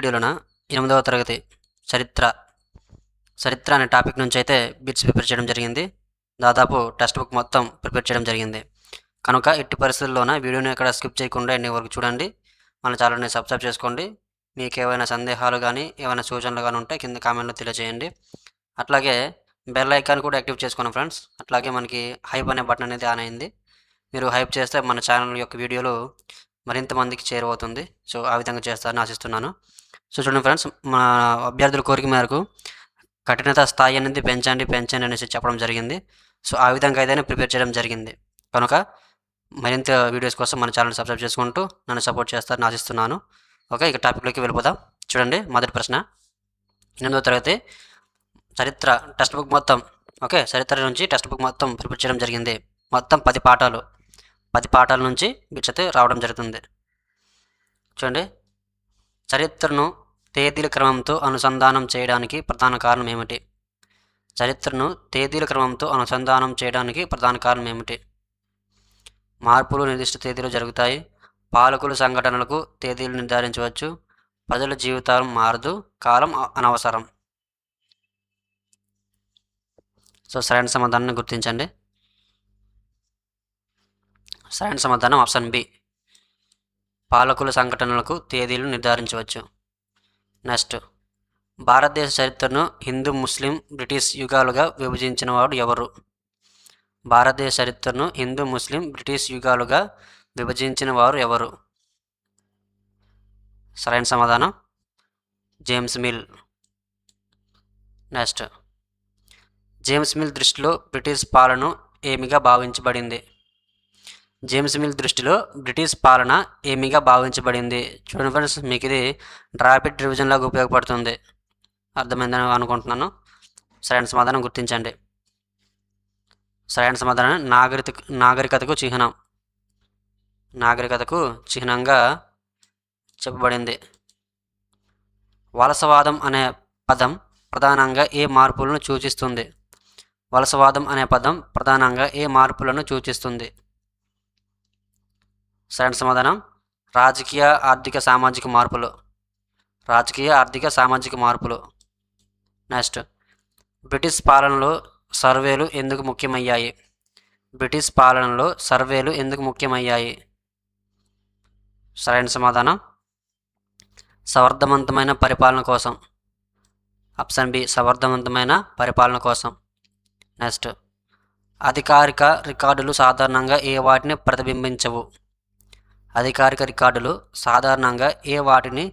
వీడియోలోన 8వ తరగతి చరిత్ర అనే టాపిక్ నుంచి అయితే బిట్స్ ప్రిపేర్ చేయడం జరిగింది. దాదాపు టెక్స్ట్ బుక్ మొత్తం ప్రిపేర్ చేయడం జరిగింది. కనుక ఎట్టి పరిస్థితుల్లోన వీడియోని ఎక్కడ స్కిప్ చేయకుండా ఎండింగ్ వరకు చూడండి. మన ఛానల్ని సబ్స్క్రైబ్ చేసుకోండి. మీకు ఏవైనా సందేహాలు కానీ ఏమైనా సూచనలు కానీ ఉంటే కింద కామెంట్లో తెలియజేయండి. అట్లాగే బెల్ ఐకాన్ కూడా యాక్టివ్ చేసుకోండి ఫ్రెండ్స్. అట్లాగే మనకి హైప్ అనే బటన్ అనేది ఆన్ అయింది. మీరు హైప్ చేస్తే మన ఛానల్ యొక్క వీడియోలు మరింత మందికి చేరువవుతుంది. సో ఆ విధంగా చేస్తారని ఆశిస్తున్నాను. సో చూడండి ఫ్రెండ్స్, మా అభ్యర్థుల కోరిక మేరకు కఠినత స్థాయి అనేది పెంచండి అనేసి చెప్పడం జరిగింది. సో ఆ విధంగా అయితే ప్రిపేర్ చేయడం జరిగింది. కనుక మరింత వీడియోస్ కోసం మన ఛానల్ సబ్స్క్రైబ్ చేసుకుంటూ నన్ను సపోర్ట్ చేస్తారని ఆశిస్తున్నాను. ఓకే, ఇక టాపిక్లోకి వెళ్ళిపోదాం. చూడండి, మొదటి ప్రశ్న 8వ తరగతి చరిత్ర టెక్స్ట్ బుక్ మొత్తం, ఓకే, చరిత్ర నుంచి టెక్స్ట్ బుక్ మొత్తం ప్రిపేర్ చేయడం జరిగింది. మొత్తం 10 పాఠాల నుంచి బిట్స్ అయితే రావడం జరుగుతుంది. చూడండి, చరిత్రను తేదీల క్రమంతో అనుసంధానం చేయడానికి ప్రధాన కారణం ఏమిటి? చరిత్రను తేదీల క్రమంతో అనుసంధానం చేయడానికి ప్రధాన కారణం ఏమిటి? మార్పులు నిర్దిష్ట తేదీలో జరుగుతాయి. పాలకుల సంఘటనలకు తేదీలు నిర్ధారించవచ్చు. ప్రజల జీవితాలు మారదు. కాలం అనవసరం. సో సరైన సమాధానాన్ని గుర్తించండి. సరైన సమాధానం ఆప్షన్ బి, పాలకుల సంఘటనలకు తేదీలు నిర్ధారించవచ్చు. నెక్స్ట్, భారతదేశ చరిత్రను హిందూ, ముస్లిం, బ్రిటిష్ యుగాలుగా విభజించిన వాడు ఎవరు? భారతదేశ చరిత్రను హిందూ, ముస్లిం, బ్రిటిష్ యుగాలుగా విభజించిన వారు ఎవరు? సరైన సమాధానం James Mill. Next, James Mill దృష్టిలో బ్రిటిష్ పాలన ఏమిగా భావించబడింది? జేమ్స్ మిల్ దృష్టిలో బ్రిటిష్ పాలన ఏమిగా భావించబడింది? చూడండి ఫ్రెండ్స్, మీకు ఇది ర్యాపిడ్ రివిజన్ లాగా ఉపయోగపడుతుంది. అర్థమైందని అనుకుంటున్నాను. సరైన సమాధానం గుర్తించండి. సరైన సమాధానం నాగరికతకు చిహ్నం. నాగరికతకు చిహ్నంగా చెప్పబడింది. వలసవాదం అనే పదం ప్రధానంగా ఏ మార్పులను సూచిస్తుంది? వలసవాదం అనే పదం ప్రధానంగా ఏ మార్పులను సూచిస్తుంది? సరైన సమాధానం రాజకీయ, ఆర్థిక, సామాజిక మార్పులు. రాజకీయ, ఆర్థిక, సామాజిక మార్పులు. నెక్స్ట్, బ్రిటిష్ పాలనలో సర్వేలు ఎందుకు ముఖ్యమయ్యాయి? బ్రిటిష్ పాలనలో సర్వేలు ఎందుకు ముఖ్యమయ్యాయి? సరైన సమాధానం సమర్థవంతమైన పరిపాలన కోసం. ఆప్షన్ బి, సమర్థవంతమైన పరిపాలన కోసం. నెక్స్ట్, అధికారిక రికార్డులు సాధారణంగా ఏ వాటిని ప్రతిబింబించవు? అధికారిక రికార్డులు సాధారణంగా ఏ వాటిని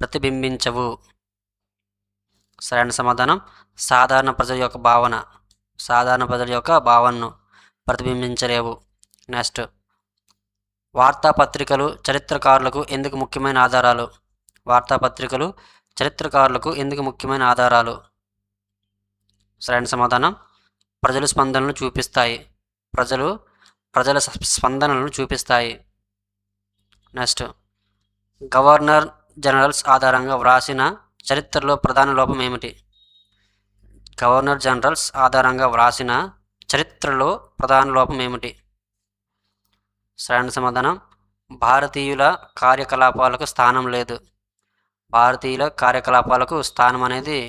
ప్రతిబింబించవు? సరైన సమాధానం సాధారణ ప్రజల యొక్క భావనను ప్రతిబింబించలేవు. నెక్స్ట్, వార్తాపత్రికలు చరిత్రకారులకు ఎందుకు ముఖ్యమైన ఆధారాలు? వార్తాపత్రికలు చరిత్రకారులకు ఎందుకు ముఖ్యమైన ఆధారాలు? సరైన సమాధానం ప్రజల స్పందనలను చూపిస్తాయి. నెక్స్ట్, గవర్నర్ జనరల్స్ ఆధారంగా వ్రాసిన చరిత్రలో ప్రధాన లోపం ఏమిటి? గవర్నర్ జనరల్స్ ఆధారంగా వ్రాసిన చరిత్రలో ప్రధాన లోపం ఏమిటి? సరైన సమాధానం భారతీయుల కార్యకలాపాలకు స్థానం లేదు. భారతీయుల కార్యకలాపాలకు స్థానం అనేది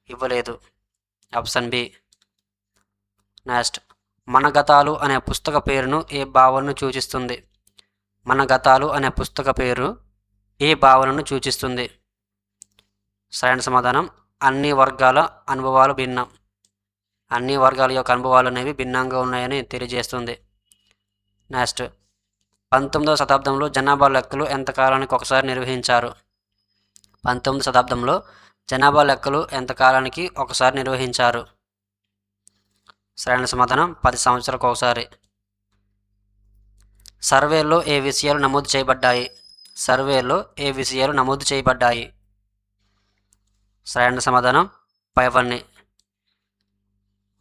ఇవ్వలేదు. Option B. నెక్స్ట్, మన గతాలు అనే పుస్తక పేరును ఏ భావనను సూచిస్తుంది? మన గతాలు అనే పుస్తక పేరు ఏ భావనను సూచిస్తుంది? సరైన సమాధానం అన్ని వర్గాల అనుభవాలు భిన్నం. అన్ని వర్గాల యొక్క అనుభవాలు అనేవి భిన్నంగా ఉన్నాయని తెలియజేస్తుంది. నెక్స్ట్, 19వ శతాబ్దంలో జనాభా లెక్కలు ఎంతకాలానికి ఒకసారి నిర్వహించారు? 19వ శతాబ్దంలో జనాభా లెక్కలు ఎంతకాలానికి ఒకసారి నిర్వహించారు? సరైన సమాధానం 10 సంవత్సరాలకు ఒకసారి. సర్వేలో ఏ విషయాలు నమోదు చేయబడ్డాయి? సర్వేలో ఏ విషయాలు నమోదు చేయబడ్డాయి? సరైన సమాధానం పైవన్నీ.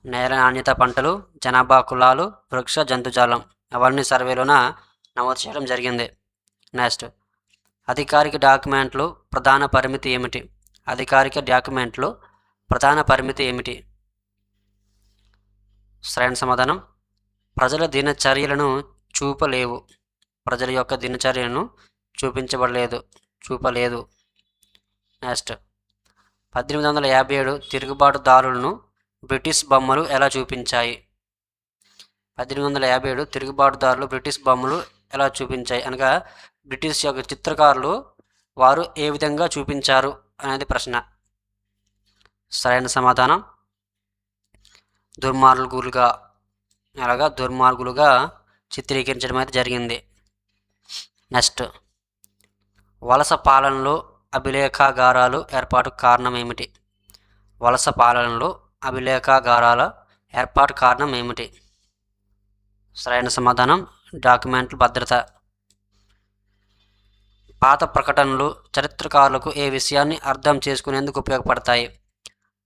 నేల నాణ్యత, పంటలు, జనాభా, కులాలు, వృక్ష, జంతుజాలం అవన్నీ సర్వేలోన నమోదు చేయడం జరిగింది. నెక్స్ట్, అధికారిక డాక్యుమెంట్లు ప్రధాన పరిమితి ఏమిటి? అధికారిక డాక్యుమెంట్లు ప్రధాన పరిమితి ఏమిటి? సరైన సమాధానం ప్రజల దినచర్యలను చూపలేవు. ప్రజల యొక్క దినచర్యలను చూపలేదు. నెక్స్ట్ 1857 తిరుగుబాటుదారులను బ్రిటిష్ బొమ్మలు ఎలా చూపించాయి? 1857 తిరుగుబాటుదారులు బ్రిటిష్ బొమ్మలు ఎలా చూపించాయి అనగా బ్రిటిష్ యొక్క చిత్రకారులు వారు ఏ విధంగా చూపించారు అనేది ప్రశ్న. సరైన సమాధానం దుర్మార్గులుగా చిత్రీకరించడం అయితే జరిగింది. నెక్స్ట్ వలస పాలనలో అభిలేఖాగారాలు ఏర్పాటు కారణం ఏమిటి? వలస పాలనలో అభిలేఖాగారాల ఏర్పాటు కారణం ఏమిటి? సరైన సమాధానం డాక్యుమెంట్ల భద్రత. పాత ప్రకటనలు చరిత్రకారులకు ఏ విషయాన్ని అర్థం చేసుకునేందుకు ఉపయోగపడతాయి?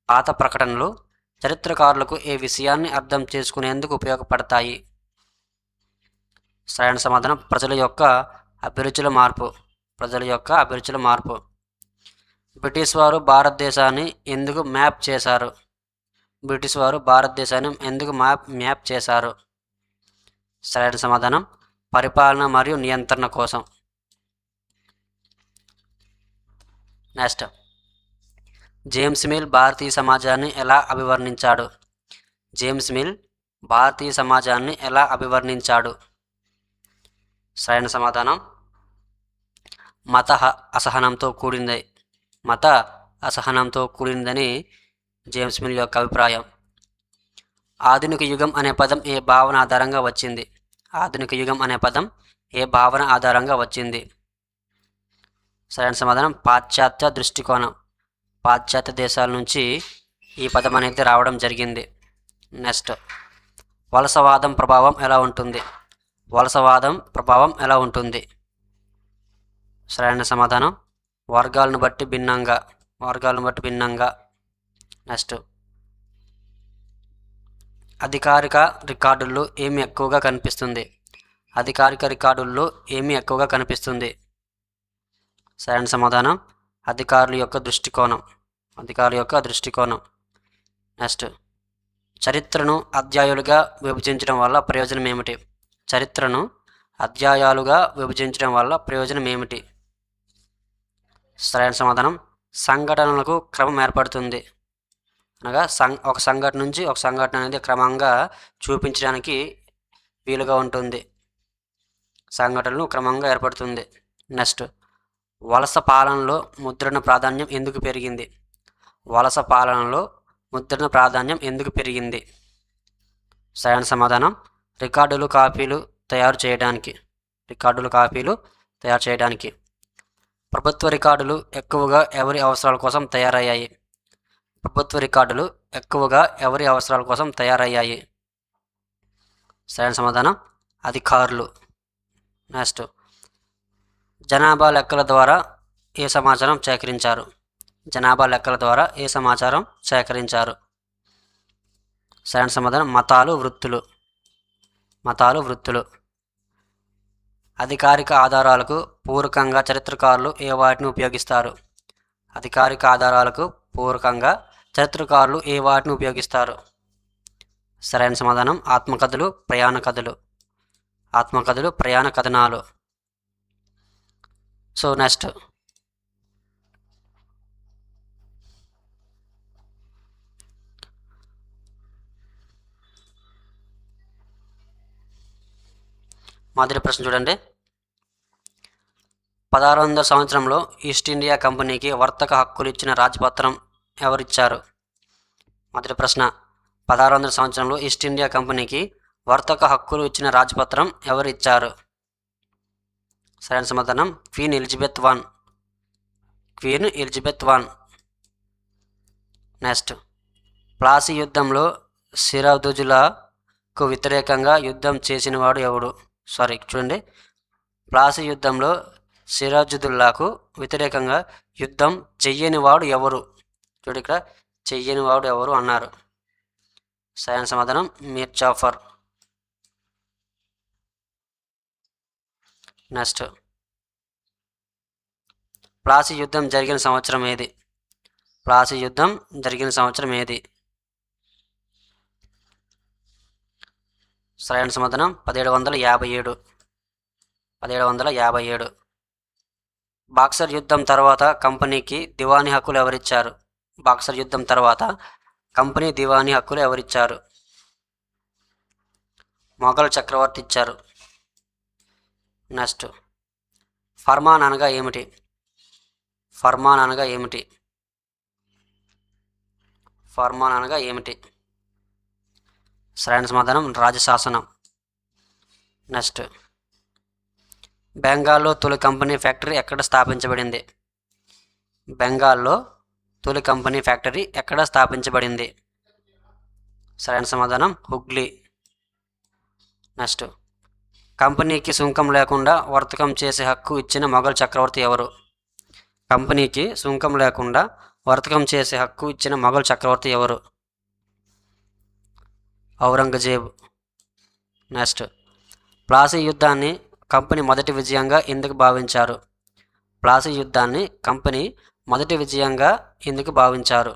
పాత ప్రకటనలు చరిత్రకారులకు ఏ విషయాన్ని అర్థం చేసుకునేందుకు ఉపయోగపడతాయి? సరైన సమాధానం ప్రజల యొక్క అభిరుచుల మార్పు. బ్రిటిష్ వారు భారతదేశాన్ని ఎందుకు మ్యాప్ చేశారు? సరైన సమాధానం పరిపాలన మరియు నియంత్రణ కోసం. నెక్స్ట్ జేమ్స్ మిల్ భారతీయ సమాజాన్ని ఎలా అభివర్ణించాడు? సరైన సమాధానం మత అసహనంతో కూడిందని జేమ్స్ మిల్ యొక్క అభిప్రాయం. ఆధునిక యుగం అనే పదం ఏ భావన ఆధారంగా వచ్చింది? సరైన సమాధానం పాశ్చాత్య దృష్టికోణం. పాశ్చాత్య దేశాల నుంచి ఈ పదం అనేది రావడం జరిగింది. నెక్స్ట్ వలసవాదం ప్రభావం ఎలా ఉంటుంది? సరైన సమాధానం వర్గాలను బట్టి భిన్నంగా. నెక్స్ట్ అధికారిక రికార్డుల్లో ఏమి ఎక్కువగా కనిపిస్తుంది? సరైన సమాధానం అధికారుల యొక్క దృష్టికోణం. నెక్స్ట్ చరిత్రను అధ్యాయాలుగా విభజించడం వల్ల ప్రయోజనం ఏమిటి? సరైన సమాధానం సంఘటనలకు క్రమం ఏర్పడుతుంది. అనగా ఒక సంఘటన నుంచి ఒక సంఘటన అనేది క్రమంగా చూపించడానికి వీలుగా ఉంటుంది. సంఘటనలు క్రమంగా ఏర్పడుతుంది. నెక్స్ట్ వలస పాలనలో ముద్రణ ప్రాధాన్యం ఎందుకు పెరిగింది? సరైన సమాధానం రికార్డులు కాపీలు తయారు చేయడానికి. ప్రభుత్వ రికార్డులు ఎక్కువగా ఎవరి అవసరాల కోసం తయారయ్యాయి? సరైన సమాధానం అధికారులు. నెక్స్ట్ జనాభా లెక్కల ద్వారా ఏ సమాచారం సేకరించారు? సరైన సమాధానం మతాలు వృత్తులు. అధికారిక ఆధారాలకు పూరకంగా చరిత్రకారులు ఏ వాటిని ఉపయోగిస్తారు? సరైన సమాధానం ఆత్మకథలు, ప్రయాణ కథనాలు. సో నెక్స్ట్ మొదటి ప్రశ్న చూడండి. 1600 సంవత్సరంలో ఈస్ట్ ఇండియా కంపెనీకి వర్తక హక్కులు ఇచ్చిన రాజపత్రం ఎవరిచ్చారు? మొదటి ప్రశ్న 1600 సంవత్సరంలో ఈస్ట్ ఇండియా కంపెనీకి వర్తక హక్కులు ఇచ్చిన రాజపత్రం ఎవరు ఇచ్చారు? సరైన సమాధానం queen Elizabeth I. Next Plassey యుద్ధంలో సిరాజుద్దౌలాకు వ్యతిరేకంగా యుద్ధం చేసినవాడు ఎవడు? ప్లాసీ యుద్ధంలో సిరాజుద్దౌలాకు వ్యతిరేకంగా యుద్ధం చెయ్యనివాడు ఎవరు? ఇక్కడ చెయ్యనివాడు ఎవరు అన్నారు. సరైన సమాధానం మీర్ జాఫర్. నెక్స్ట్ ప్లాసీ యుద్ధం జరిగిన సంవత్సరం ఏది? సరైన సమాధానం 1757. బాక్సర్ యుద్ధం తర్వాత కంపెనీకి దివానీ హక్కులు ఎవరిచ్చారు? బాక్సర్ యుద్ధం తర్వాత కంపెనీ దివానీ హక్కులు ఎవరిచ్చారు? మొఘల్ చక్రవర్తి ఇచ్చారు. నెక్స్ట్, ఫర్మాన్ అనగా ఏమిటి? ఫర్మాన్ అనగా ఏమిటి? ఫర్మాన్ అనగా ఏమిటి? సరైన సమాధానం రాజశాసనం. నెక్స్ట్, బెంగాల్లో తొలి కంపెనీ ఫ్యాక్టరీ ఎక్కడ స్థాపించబడింది? బెంగాల్లో తొలి కంపెనీ ఫ్యాక్టరీ ఎక్కడ స్థాపించబడింది? సరైన సమాధానం హుగ్లీ. నెక్స్ట్, కంపెనీకి సుంకం లేకుండా వర్తకం చేసే హక్కు ఇచ్చిన మొఘల్ చక్రవర్తి ఎవరు? కంపెనీకి సుంకం లేకుండా వర్తకం చేసే హక్కు ఇచ్చిన మొఘల్ చక్రవర్తి ఎవరు? ఔరంగజేబ్. నెక్స్ట్, ప్లాసీ యుద్ధాన్ని కంపెనీ మొదటి విజయంగా ఎందుకు భావించారు? ప్లాసీ యుద్ధాన్ని కంపెనీ మొదటి విజయంగా ఎందుకు భావించారు?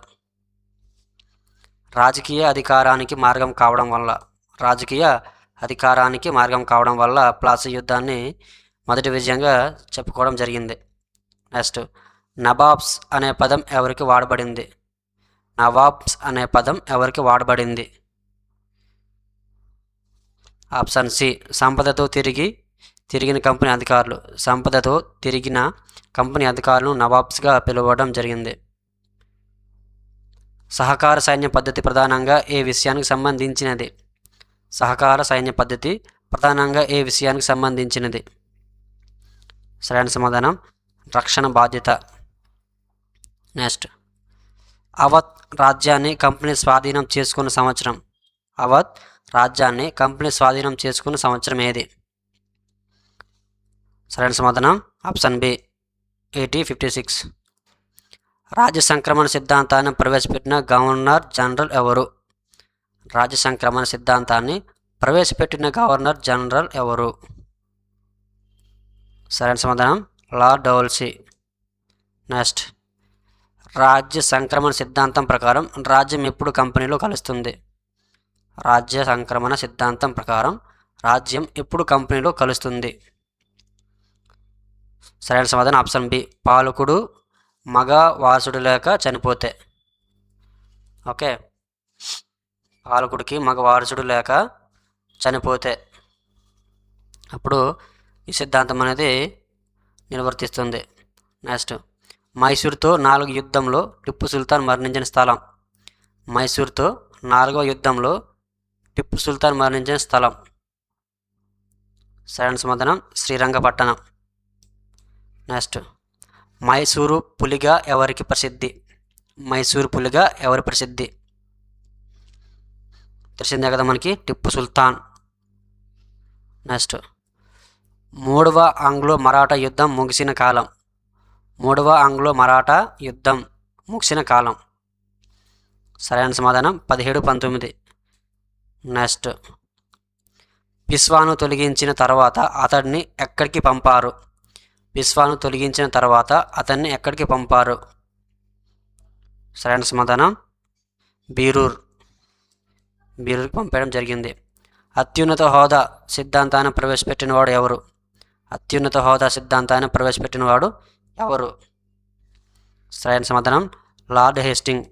రాజకీయ అధికారానికి మార్గం కావడం వల్ల. రాజకీయ అధికారానికి మార్గం కావడం వల్ల ప్లాసీ యుద్ధాన్ని మొదటి విజయంగా చెప్పుకోవడం జరిగింది. నెక్స్ట్, నవాబ్స్ అనే పదం ఎవరికి వాడబడింది? నవాబ్స్ అనే పదం ఎవరికి వాడబడింది? ఆప్షన్ సి, సంపదతో తిరిగిన కంపెనీ అధికారులు. సంపదతో తిరిగిన కంపెనీ అధికారులను నవాబ్స్గా పిలువడం జరిగింది. సహకార సైన్య పద్ధతి ప్రధానంగా ఏ విషయానికి సంబంధించినది? సహకార సైన్య పద్ధతి ప్రధానంగా ఏ విషయానికి సంబంధించినది? సరైన సమాధానం రక్షణ బాధ్యత. నెక్స్ట్, అవధ్ రాజ్యాన్ని కంపెనీ స్వాధీనం చేసుకున్న సంవత్సరం. అవధ్ రాజ్యాన్ని కంపెనీ స్వాధీనం చేసుకున్న సంవత్సరం ఏది? సరైన సమాధానం ఆప్షన్ బి, 1856. రాజ్య సంక్రమణ సిద్ధాంతాన్ని ప్రవేశపెట్టిన గవర్నర్ జనరల్ ఎవరు? రాజ్య సంక్రమణ సిద్ధాంతాన్ని ప్రవేశపెట్టిన గవర్నర్ జనరల్ ఎవరు? సరైన సమాధానం లార్డ్ డౌల్సీ. నెక్స్ట్, రాజ్య సంక్రమణ సిద్ధాంతం ప్రకారం రాజ్యం ఎప్పుడు కంపెనీలో కలుస్తుంది? రాజ్య సంక్రమణ సిద్ధాంతం ప్రకారం రాజ్యం ఎప్పుడు కంపెనీలో కలుస్తుంది? సరైన సమాధానం ఆప్షన్ బి, పాలకుడు మగ వారసుడు లేక చనిపోతే. ఓకే, పాలకుడికి మగ వారసుడు లేక చనిపోతే అప్పుడు ఈ సిద్ధాంతం అనేది నిర్వర్తిస్తుంది. నెక్స్ట్, మైసూర్తో 4వ యుద్ధంలో టిప్పు సుల్తాన్ మరణించిన స్థలం. మైసూర్తో 4వ యుద్ధంలో టిప్పు సుల్తాన్ మరణించిన స్థలం. సరైన సమాధానం శ్రీరంగపట్టణం. నెక్స్ట్, మైసూరు పులిగా ఎవరికి ప్రసిద్ధి? మైసూరు పులిగా ఎవరి ప్రసిద్ధి? తెలిసిందే కదా మనకి, టిప్పు సుల్తాన్. నెక్స్ట్, 3వ ఆంగ్లో మరాఠా యుద్ధం ముగిసిన కాలం. 3వ ఆంగ్లో మరాఠా యుద్ధం ముగిసిన కాలం. సరైన సమాధానం 1719. నెక్స్ట్, పిష్వాను తొలగించిన తర్వాత అతడిని ఎక్కడికి పంపారు? పిష్వాను తొలగించిన తర్వాత అతన్ని ఎక్కడికి పంపారు? సరైన సమాధానం బీరూర్కి పంపడం జరిగింది. అత్యున్నత హోదా సిద్ధాంతాన్ని ప్రవేశపెట్టినవాడు ఎవరు? అత్యున్నత హోదా సిద్ధాంతాన్ని ప్రవేశపెట్టినవాడు ఎవరు? సరైన సమాధానం లార్డ్ హేస్టింగ్.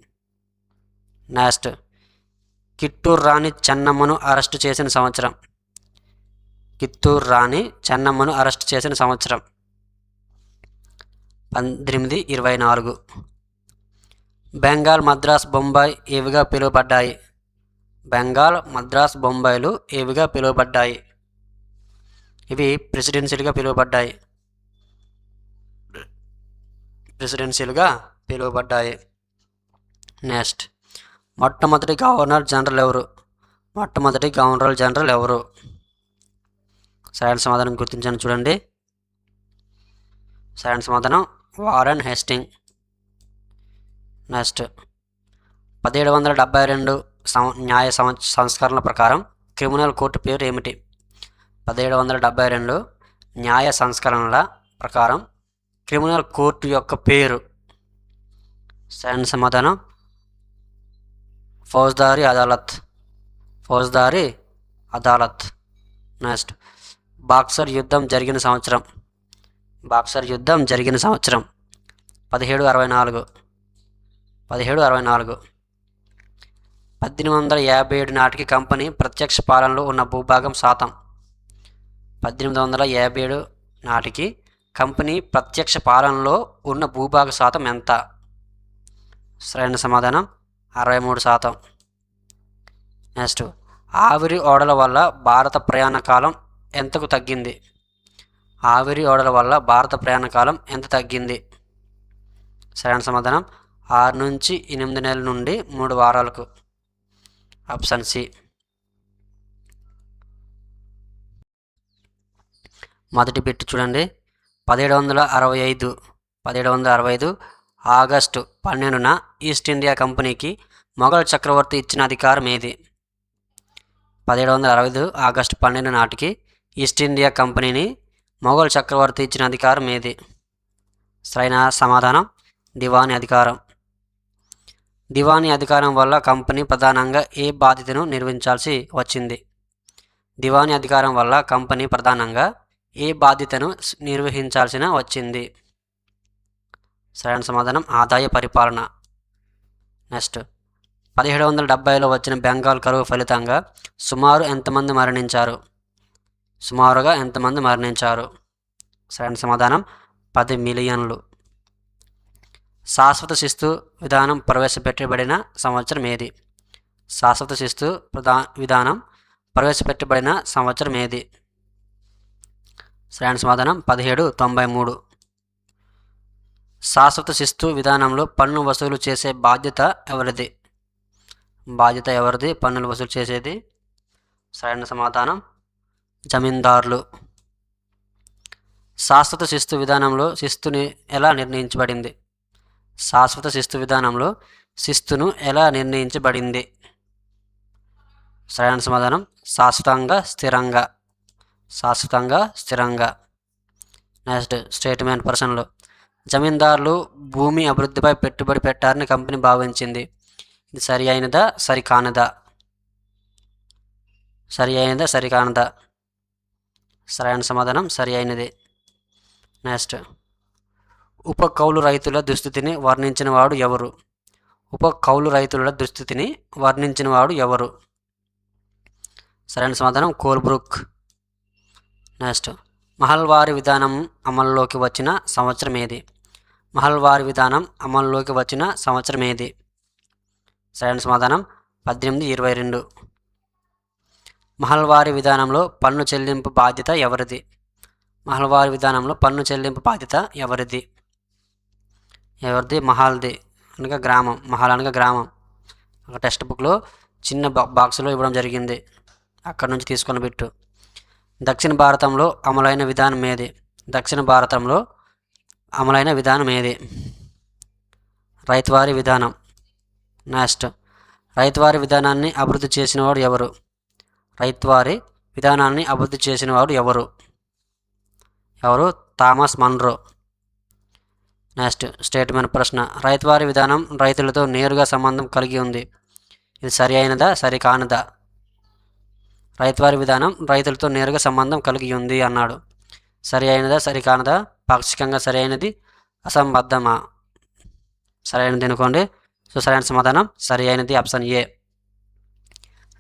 నెక్స్ట్, కిత్తూరు రాణి చెన్నమ్మను అరెస్టు చేసిన సంవత్సరం. కిత్తూరు రాణి చెన్నమ్మను అరెస్టు చేసిన సంవత్సరం 1824. బెంగాల్, మద్రాస్, బొంబాయి ఏవిగా పిలువబడ్డాయి? బెంగాల్, మద్రాస్, బొంబాయిలు ఏవిగా పిలువబడ్డాయి? ఇవి ప్రెసిడెన్సీలుగా పిలువబడ్డాయి. ప్రెసిడెన్సీలుగా పిలువబడ్డాయి. నెక్స్ట్, మొట్టమొదటి గవర్నర్ జనరల్ ఎవరు? మొట్టమొదటి గవర్నర్ జనరల్ ఎవరు? సరైన సమాధానం గుర్తించండి, చూడండి. సరైన సమాధానం వారెన్ హేస్టింగ్. నెక్స్ట్, 1772 న్యాయ సంస్కరణల ప్రకారం క్రిమినల్ కోర్టు పేరు ఏమిటి? 1772 న్యాయ సంస్కరణల ప్రకారం క్రిమినల్ కోర్టు యొక్క పేరు. సరైన సమాధానం ఫౌజ్దారీ అదాలత్. ఫౌజ్దారీ అదాలత్. నెక్స్ట్, బాక్సర్ యుద్ధం జరిగిన సంవత్సరం. బాక్సర్ యుద్ధం జరిగిన సంవత్సరం 1764. 1857 నాటికి కంపెనీ ప్రత్యక్ష పాలనలో ఉన్న భూభాగం శాతం. 1857 నాటికి కంపెనీ ప్రత్యక్ష పాలనలో ఉన్న భూభాగ శాతం ఎంత? సరైన సమాధానం 63%. నెక్స్ట్, ఆవిరి ఓడల వల్ల భారత ప్రయాణ కాలం ఎంతకు తగ్గింది? ఆవిరి ఓడల వల్ల భారత ప్రయాణ కాలం ఎంత తగ్గింది? సరైన సమాధానం 6 నుంచి 8 నెలల నుండి 3 వారాలకు. Option C. మొదటి బిట్ చూడండి. 1765 ఆగస్టు 12న ఈస్ట్ ఇండియా కంపెనీకి మొఘల్ చక్రవర్తి ఇచ్చిన అధికారం ఏది? 1765 ఆగస్టు 12 నాటికి ఈస్ట్ ఇండియా కంపెనీని మొఘల్ చక్రవర్తి ఇచ్చిన అధికారం ఏది? సరైన సమాధానం దివానీ అధికారం. దివానీ అధికారం వల్ల కంపెనీ ప్రధానంగా ఏ బాధ్యతను నిర్వహించాల్సి వచ్చింది? దివానీ అధికారం వల్ల కంపెనీ ప్రధానంగా ఏ బాధ్యతను నిర్వహించాల్సిన వచ్చింది? సరైన సమాధానం ఆదాయ పరిపాలన. నెక్స్ట్, 1770లో వచ్చిన బెంగాల్ కరువు ఫలితంగా సుమారు ఎంతమంది మరణించారు? సుమారుగా ఎంతమంది మరణించారు? సరైన సమాధానం 10 మిలియన్లు. శాశ్వత శిస్తు విధానం ప్రవేశపెట్టబడిన సంవత్సరం ఏది? శాశ్వత శిస్తు విధానం ప్రవేశపెట్టబడిన సంవత్సరం ఏది? సరైన సమాధానం 1793. శాశ్వత శిస్తు విధానంలో పన్ను వసూలు చేసే బాధ్యత ఎవరిది? పన్నులు వసూలు చేసేది? సరైన సమాధానం జమీందారులు. శాశ్వత శిస్తు విధానంలో శిస్తుని ఎలా నిర్ణయించబడింది? శాశ్వత శిస్తు విధానంలో శిస్తును ఎలా నిర్ణయించబడింది? సరైన సమాధానం శాశ్వతంగా స్థిరంగా. నెక్స్ట్, స్టేట్మెంట్ పర్సన్లో జమీందారులు భూమి అభివృద్ధిపై పెట్టుబడి పెట్టారని కంపెనీ భావించింది. ఇది సరి అయినదా సరికానదా? సరైన సమాధానం సరి అయినది. నెక్స్ట్, ఉప కౌలు రైతుల దుస్థితిని వర్ణించిన వాడు ఎవరు? సరైన సమాధానం కోల్బ్రూక్. నెక్స్ట్, మహల్వారీ విధానం అమల్లోకి వచ్చిన సంవత్సరం ఏది? సరైన సమాధానం 1822. మహల్వారీ విధానంలో పన్ను చెల్లింపు బాధ్యత ఎవరిది? మహల్ది అనగా గ్రామం. ఒక టెక్స్ట్ బుక్లో చిన్న బాక్స్లో ఇవ్వడం జరిగింది, అక్కడ నుంచి తీసుకున్న బిట్టు. దక్షిణ భారతంలో అమలైన విధానం ఏది? రైతువారీ విధానం. నెక్స్ట్, రైతువారీ విధానాన్ని అభివృద్ధి చేసినవాడు ఎవరు? Thomas Munro. నెక్స్ట్, స్టేట్మెంట్ ప్రశ్న. రైతువారీ విధానం రైతులతో నేరుగా సంబంధం కలిగి ఉంది. ఇది సరి అయినదా సరికానదా? రైతువారీ విధానం రైతులతో నేరుగా సంబంధం కలిగి ఉంది అన్నాడు. సరి అయినదా సరికానదా? పాక్షికంగా సరి అయినది, అసంబద్ధమా? సరైనది అనుకోండి. సో సరైన సమాధానం సరి అయినది, ఆప్షన్ ఏ.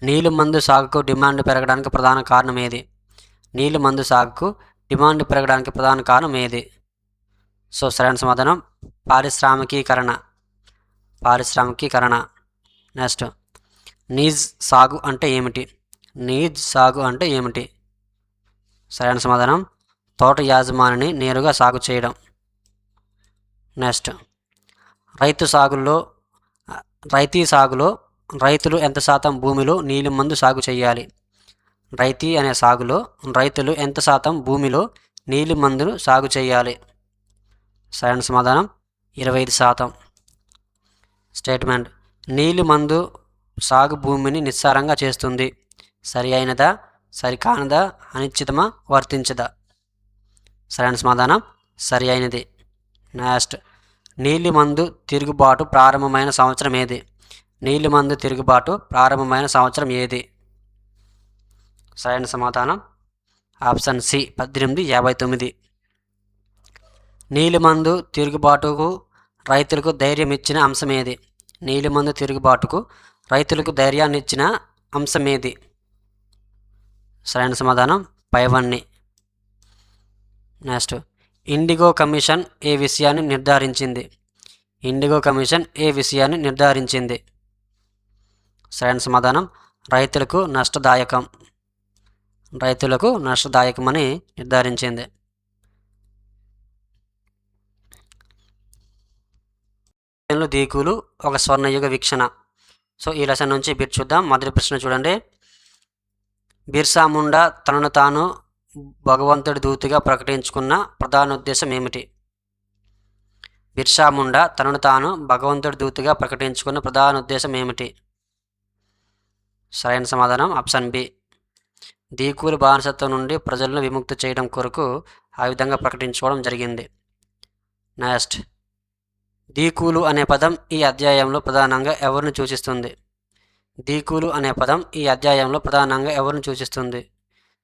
నీలి మందు సాగుకు డిమాండ్ పెరగడానికి ప్రధాన కారణం ఏది? సో సరైన సమాధానం పారిశ్రామికీకరణ. నెక్స్ట్, నీజ్ సాగు అంటే ఏమిటి? సరైన సమాధానం తోట యాజమానిని నేరుగా సాగు చేయడం. నెక్స్ట్, రైతీ సాగులో రైతులు ఎంత శాతం భూమిలో నీలి మందు సాగు చేయాలి? రైతీ అనే సాగులో రైతులు ఎంత శాతం భూమిలో నీలి మందును సాగు చేయాలి? సరైన సమాధానం 25%. స్టేట్మెంట్. నీలి మందు సాగు భూమిని నిస్సారంగా చేస్తుంది. సరి అయినదా సరికానదా? అనిశ్చితమా వర్తించదా? సరైన సమాధానం సరి అయినది. నెక్స్ట్, నీలి మందు తిరుగుబాటు ప్రారంభమైన సంవత్సరం ఏది? సరైన సమాధానం ఆప్షన్ సి 1859. నీలిమందు తిరుగుబాటుకు రైతులకు ధైర్యం ఇచ్చిన అంశమేది? నీలిమందు తిరుగుబాటుకు రైతులకు ధైర్యాన్ని ఇచ్చిన అంశమేది? సరైన సమాధానం పైవన్నీ. నెక్స్ట్, ఇండిగో కమిషన్ ఏ విషయాన్ని నిర్ధారించింది? ఇండిగో కమిషన్ ఏ విషయాన్ని నిర్ధారించింది? సరైన సమాధానం రైతులకు నష్టదాయకమని నిర్ధారించింది. దీకులు ఒక స్వర్ణయుగ వీక్షణ. సో ఈ లెసన్ నుంచి బిట్ చూద్దాం. మొదటి ప్రశ్న చూడండి. బిర్సా ముండా తనను తాను భగవంతుడి దూతిగా ప్రకటించుకున్న ప్రధాన ఉద్దేశం ఏమిటి? బిర్సా ముండా తనను తాను భగవంతుడి దూతిగా ప్రకటించుకున్న ప్రధాన ఉద్దేశం ఏమిటి? సరైన సమాధానం ఆప్షన్ బి. దీకులు బానిసత్వం నుండి ప్రజలను విముక్తి చేయడం కొరకు ఆ విధంగా ప్రకటించుకోవడం జరిగింది. నెక్స్ట్, దీకులు అనే పదం ఈ అధ్యాయంలో ప్రధానంగా ఎవరిని సూచిస్తుంది? దీకులు అనే పదం ఈ అధ్యాయంలో ప్రధానంగా ఎవరిని సూచిస్తుంది?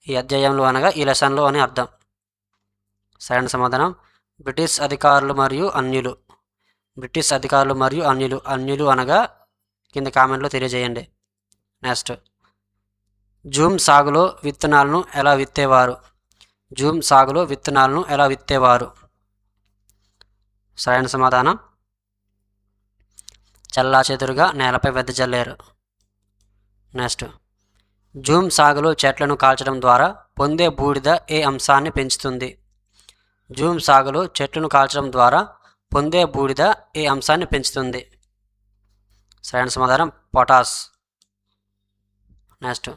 ఈ అధ్యాయంలో అనగా ఈ లెసన్లో అని అర్థం. సరైన సమాధానం బ్రిటిష్ అధికారులు మరియు అన్యులు. బ్రిటిష్ అధికారులు మరియు అన్యులు. అన్యులు అనగా కింద కామెంట్లో తెలియజేయండి. నెక్స్ట్, జూమ్ సాగులో విత్తనాలను ఎలా విత్తేవారు? జూమ్ సాగులో విత్తనాలను ఎలా విత్తేవారు? సరైన సమాధానం చెల్లాచెదురుగా నేలపై వెదజల్లారు. నెక్స్ట్, జూమ్ సాగులో చెట్లను కాల్చడం ద్వారా పొందే బూడిద ఏ అంశాన్ని పెంచుతుంది? జూమ్ సాగులో చెట్లను కాల్చడం ద్వారా పొందే బూడిద ఏ అంశాన్ని పెంచుతుంది? సరైన సమాధానం పొటాష్. నెక్స్ట్,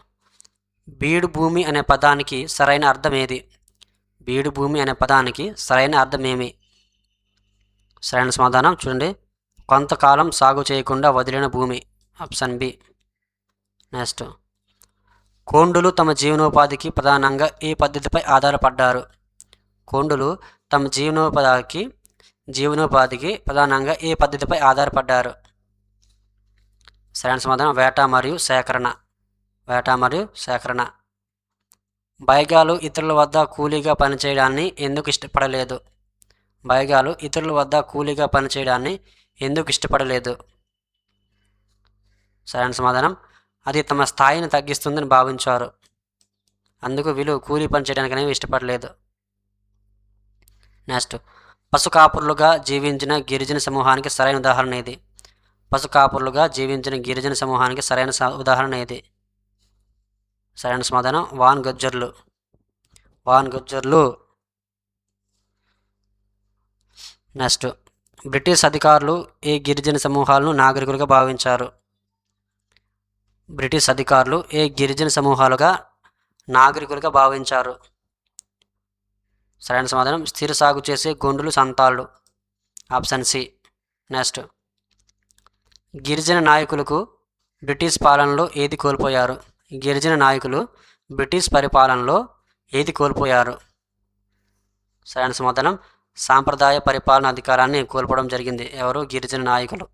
బీడు భూమి అనే పదానికి సరైన అర్థం ఏది? బీడు భూమి అనే పదానికి సరైన అర్థం ఏమి? సరైన సమాధానం చూడండి, కొంతకాలం సాగు చేయకుండా వదిలిన భూమి. Option B. నెక్స్ట్, కోండులు తమ జీవనోపాధికి ప్రధానంగా ఏ పద్ధతిపై ఆధారపడ్డారు? కోండులు తమ జీవనోపాధికి ప్రధానంగా ఏ పద్ధతిపై ఆధారపడ్డారు? సరైన సమాధానం వేట మరియు సేకరణ. బైగాలు ఇతరుల వద్ద కూలీగా పనిచేయడాన్ని ఎందుకు ఇష్టపడలేదు? బైగాలు ఇతరుల వద్ద కూలీగా పనిచేయడాన్ని ఎందుకు ఇష్టపడలేదు? సరైన సమాధానం అది తమ స్థాయిని తగ్గిస్తుందని భావించారు. అందుకు వీళ్ళు కూలీ పని చేయడానికి అనేవి ఇష్టపడలేదు. నెక్స్ట్, పశుకాపురులుగా జీవించిన గిరిజన సమూహానికి సరైన ఉదాహరణ ఏది? పశుకాపురులుగా జీవించిన గిరిజన సమూహానికి సరైన ఉదాహరణ ఏది? సరైన సమాధానం వాన్ గజ్జర్లు. నెక్స్ట్, బ్రిటిష్ అధికారులు ఏ గిరిజన సమూహాలను నాగరికులుగా భావించారు? బ్రిటిష్ అధికారులు ఏ గిరిజన సమూహాలుగా నాగరికులుగా భావించారు? సరైన సమాధానం స్థిర సాగు చేసే గొండులు సంతాళ్ళు. Option C. నెక్స్ట్, గిరిజన నాయకులకు బ్రిటిష్ పాలనలో ఏది కోల్పోయారు? గిరిజన నాయకులు బ్రిటిష్ పరిపాలనలో ఏది కోల్పోయారు? సరైన సమాధానం సాంప్రదాయ పరిపాలన అధికారాన్ని కోల్పోవడం జరిగింది. ఎవరు? గిరిజన నాయకులు.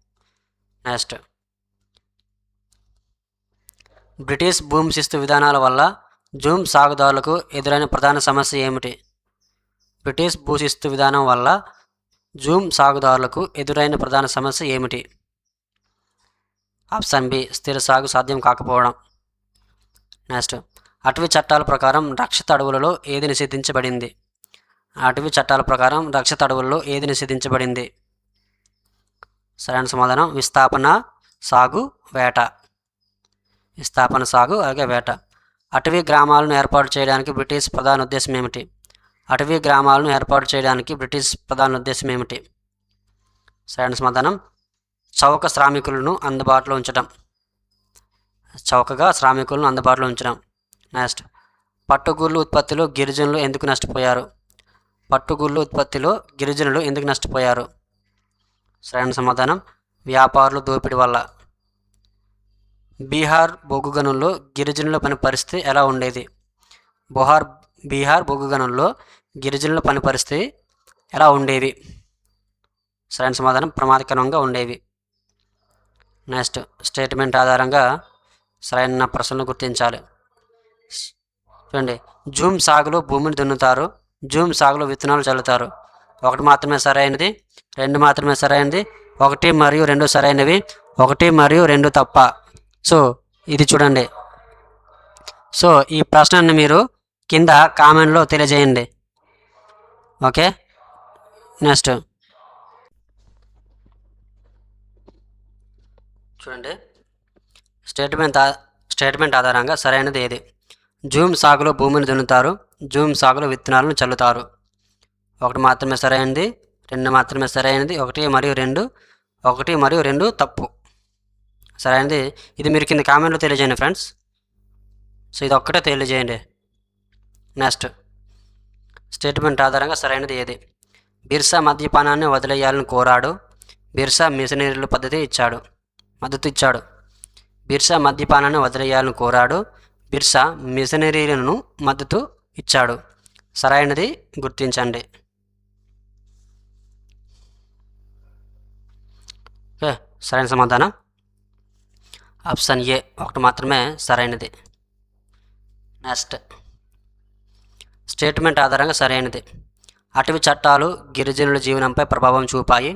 నెక్స్ట్, బ్రిటిష్ భూమి శిస్తు విధానాల వల్ల జూమ్ సాగుదారులకు ఎదురైన ప్రధాన సమస్య ఏమిటి? బ్రిటిష్ భూశిస్తు విధానం వల్ల జూమ్ సాగుదారులకు ఎదురైన ప్రధాన సమస్య ఏమిటి? Option B. స్థిర సాగు సాధ్యం కాకపోవడం. నెక్స్ట్, అటవీ చట్టాల ప్రకారం రక్షిత అడవులలో ఏది నిషేధించబడింది? అటవీ చట్టాల ప్రకారం రక్షిత అడవులలో ఏది నిషేధించబడింది? సరైన సమాధానం విస్థాపన సాగు, వేట. విస్థాపన సాగు అలాగే వేట. అటవీ గ్రామాలను ఏర్పాటు చేయడానికి బ్రిటిష్ ప్రధాన ఉద్దేశం ఏమిటి? అటవీ గ్రామాలను ఏర్పాటు చేయడానికి బ్రిటిష్ ప్రధాన ఉద్దేశం ఏమిటి? సరైన సమాధానం చౌకగా శ్రామికులను అందుబాటులో ఉంచడం. నెక్స్ట్, పట్టుగూళ్ళు ఉత్పత్తిలో గిరిజనులు ఎందుకు నష్టపోయారు? సరైన సమాధానం వ్యాపారుల దోపిడీ వల్ల. బీహార్ బొగ్గు గనుల్లో గిరిజనుల పని పరిస్థితి ఎలా ఉండేది? బీహార్ బొగ్గు గనుల్లో గిరిజనుల పని పరిస్థితి ఎలా ఉండేవి? సరైన సమాధానం ప్రమాదకరంగా ఉండేవి. నెక్స్ట్, స్టేట్మెంట్ ఆధారంగా సరైన ప్రశ్నలు గుర్తించాలి. చూడండి, జూమ్ సాగులో భూమిని దున్నుతారు, జూమ్ సాగులో విత్తనాలు చల్లుతారు. 1 మాత్రమే సరైనది, 2 మాత్రమే సరైనది, 1 మరియు 2 సరైనవి, 1 మరియు 2 తప్ప. సో ఇది చూడండి. సో ఈ ప్రశ్నని మీరు కింద కామెంట్లో తెలియజేయండి. ఓకే, నెక్స్ట్ చూడండి. స్టేట్మెంట్ ఆధారంగా సరైనది ఏది? జూమ్ సాగులో భూమిని దున్నుతారు, జూమ్ సాగులో విత్తనాలను చల్లుతారు. 1 మాత్రమే సరైనది, 2 మాత్రమే సరైనది, 1 మరియు 2, 1 మరియు 2 తప్పు. సరైనది ఇది మీరు కింద కామెంట్లో తెలియజేయండి ఫ్రెండ్స్. సో ఇది ఒక్కటే తెలియజేయండి. నెక్స్ట్ స్టేట్మెంట్ ఆధారంగా సరైనది ఏది? బిర్సా మద్యపానాన్ని వదిలేయాలని కోరాడు, బిర్సా మిషనరీల మద్దతు ఇచ్చాడు. బిర్సా మద్యపానాన్ని వదిలేయాలని కోరాడు, బిర్సా మిషనరీలను మద్దతు ఇచ్చాడు. సరైనది గుర్తించండి. ఓకే, సరైన సమాధానం ఆప్షన్ ఏ 1 మాత్రమే సరైనది. నెక్స్ట్ స్టేట్మెంట్ ఆధారంగా సరైనది. అటవీ చట్టాలు గిరిజనుల జీవనంపై ప్రభావం చూపాయి,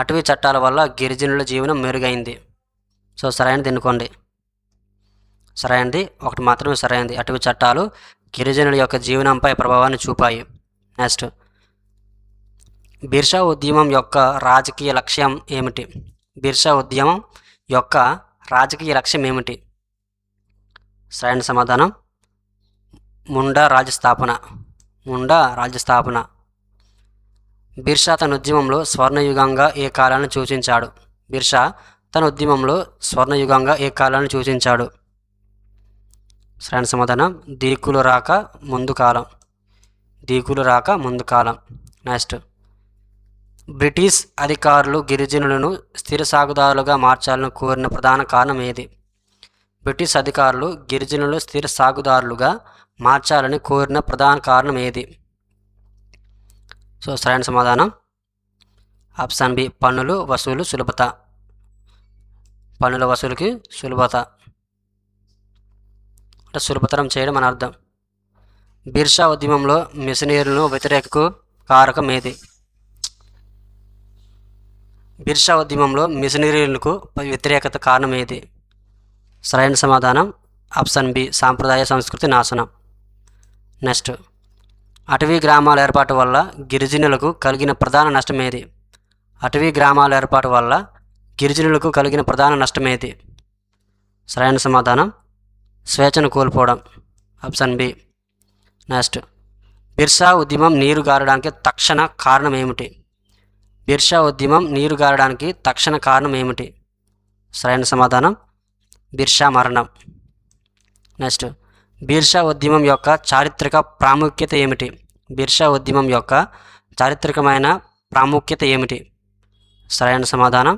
అటవీ చట్టాల వల్ల గిరిజనుల జీవనం మెరుగైంది. సో సరైనది ఎన్నుకోండి. సరైనది 1 మాత్రమే సరైనది. అటవీ చట్టాలు గిరిజనుల యొక్క జీవనంపై ప్రభావాన్ని చూపాయి. నెక్స్ట్ బిర్సా ఉద్యమం యొక్క రాజకీయ లక్ష్యం ఏమిటి? బిర్సా ఉద్యమం యొక్క రాజకీయ లక్ష్యం ఏమిటి? సరైన సమాధానం ముండా రాజ్యస్థాపన. బిర్సా తన ఉద్యమంలో స్వర్ణయుగంగా ఏ కాలాన్ని సూచించాడు? బిర్సా తన ఉద్యమంలో స్వర్ణయుగంగా ఏ కాలాన్ని సూచించాడు? సరైన సమాధానం దీకులు రాక ముందు కాలం. నెక్స్ట్ బ్రిటిష్ అధికారులు గిరిజనులను స్థిర సాగుదారులుగా మార్చాలని కోరిన ప్రధాన కారణం ఏది? బ్రిటిష్ అధికారులు గిరిజనులు స్థిర సాగుదారులుగా మార్చాలని కోరిన ప్రధాన కారణం ఏది? సో సరైన సమాధానం ఆప్షన్ బి పన్నుల వసూలుకి సులభత అంటే సులభతరం చేయడం అని అర్థం. బిర్సా ఉద్యమంలో మిషనరీలను వ్యతిరేకకు కారకం ఏది? బిర్సా ఉద్యమంలో మిషనరీలకు వ్యతిరేకత కారణం ఏది? సరైన సమాధానం ఆప్షన్ బి సాంప్రదాయ సంస్కృతి నాశనం. నెక్స్ట్ అటవీ గ్రామాల ఏర్పాటు వల్ల గిరిజనులకు కలిగిన ప్రధాన నష్టం ఏది? అటవీ గ్రామాల ఏర్పాటు వల్ల గిరిజనులకు కలిగిన ప్రధాన నష్టం ఏది? సరైన సమాధానం స్వేచ్ఛను కోల్పోవడం, ఆప్షన్ బి. నెక్స్ట్ బిర్సా ఉద్యమం నీరు గారడానికి తక్షణ కారణం ఏమిటి? బిర్సా ఉద్యమం నీరు గారడానికి తక్షణ కారణం ఏమిటి? సరైన సమాధానం బిర్సా మరణం. నెక్స్ట్ బిర్సా ఉద్యమం యొక్క చారిత్రక ప్రాముఖ్యత ఏమిటి? బిర్సా ఉద్యమం యొక్క చారిత్రకమైన ప్రాముఖ్యత ఏమిటి? సరైన సమాధానం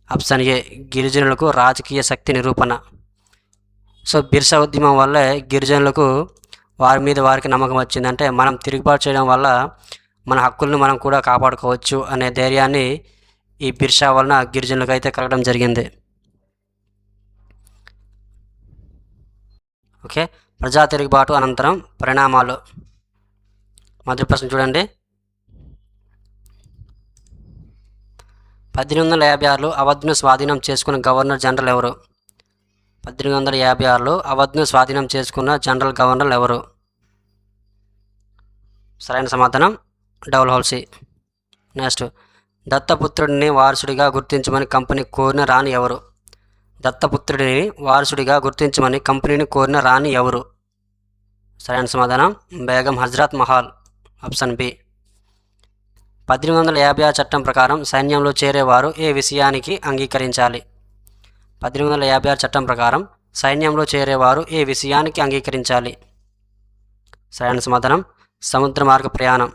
ఆప్షన్ ఏ గిరిజనులకు రాజకీయ శక్తి నిరూపణ. సో బిర్సా ఉద్యమం వల్ల గిరిజనులకు వారి మీద వారికి నమ్మకం వచ్చిందంటే మనం తిరుగుబాటు చేయడం వల్ల మన హక్కులను మనం కూడా కాపాడుకోవచ్చు అనే ధైర్యాన్ని ఈ బిర్సా వలన గిరిజనులకు అయితే కలగడం జరిగింది. ఓకే, ప్రజా తిరుగుబాటు అనంతరం పరిణామాలు. మొదటి ప్రశ్న చూడండి. 1856లో అవధ్ను స్వాధీనం చేసుకున్న గవర్నర్ జనరల్ ఎవరు? 1856లో అవధ్ను స్వాధీనం చేసుకున్న జనరల్ గవర్నర్ ఎవరు? సరైన సమాధానం డల్హౌసీ. నెక్స్ట్ దత్తపుత్రుడిని వారసుడిగా గుర్తించమని కంపెనీ కోరిన రాణి ఎవరు? దత్తపుత్రుడిని వారసుడిగా గుర్తించమని కంపెనీని కోరిన రాణి ఎవరు? సరైన సమాధానం బేగం హజ్రత్ మహల్, ఆప్షన్ బి. 1856 చట్టం ప్రకారం సైన్యంలో చేరేవారు ఏ విషయానికి అంగీకరించాలి? 1856 చట్టం ప్రకారం సైన్యంలో చేరేవారు ఏ విషయానికి అంగీకరించాలి? సరైన సమాధానం సముద్ర మార్గ ప్రయాణం.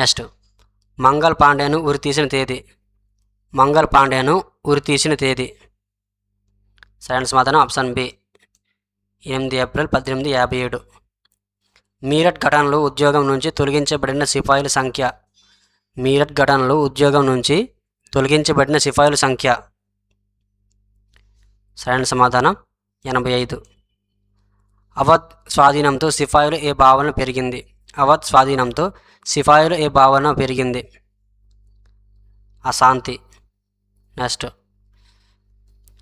నెక్స్ట్ మంగల్ పాండేను ఉరితీసిన తేదీ. సరైన సమాధానం ఆప్షన్ బి 8 ఏప్రిల్ 1857. మీరట్ ఘటనలో ఉద్యోగం నుంచి తొలగించబడిన సిపాయిల సంఖ్య. సరైన సమాధానం 85. అవధ్ స్వాధీనంతో సిపాయిలు ఏ భావన పెరిగింది? అవధ్ స్వాధీనంతో సిపాయిల ఏ భావన పెరిగింది? అశాంతి. నెక్స్ట్,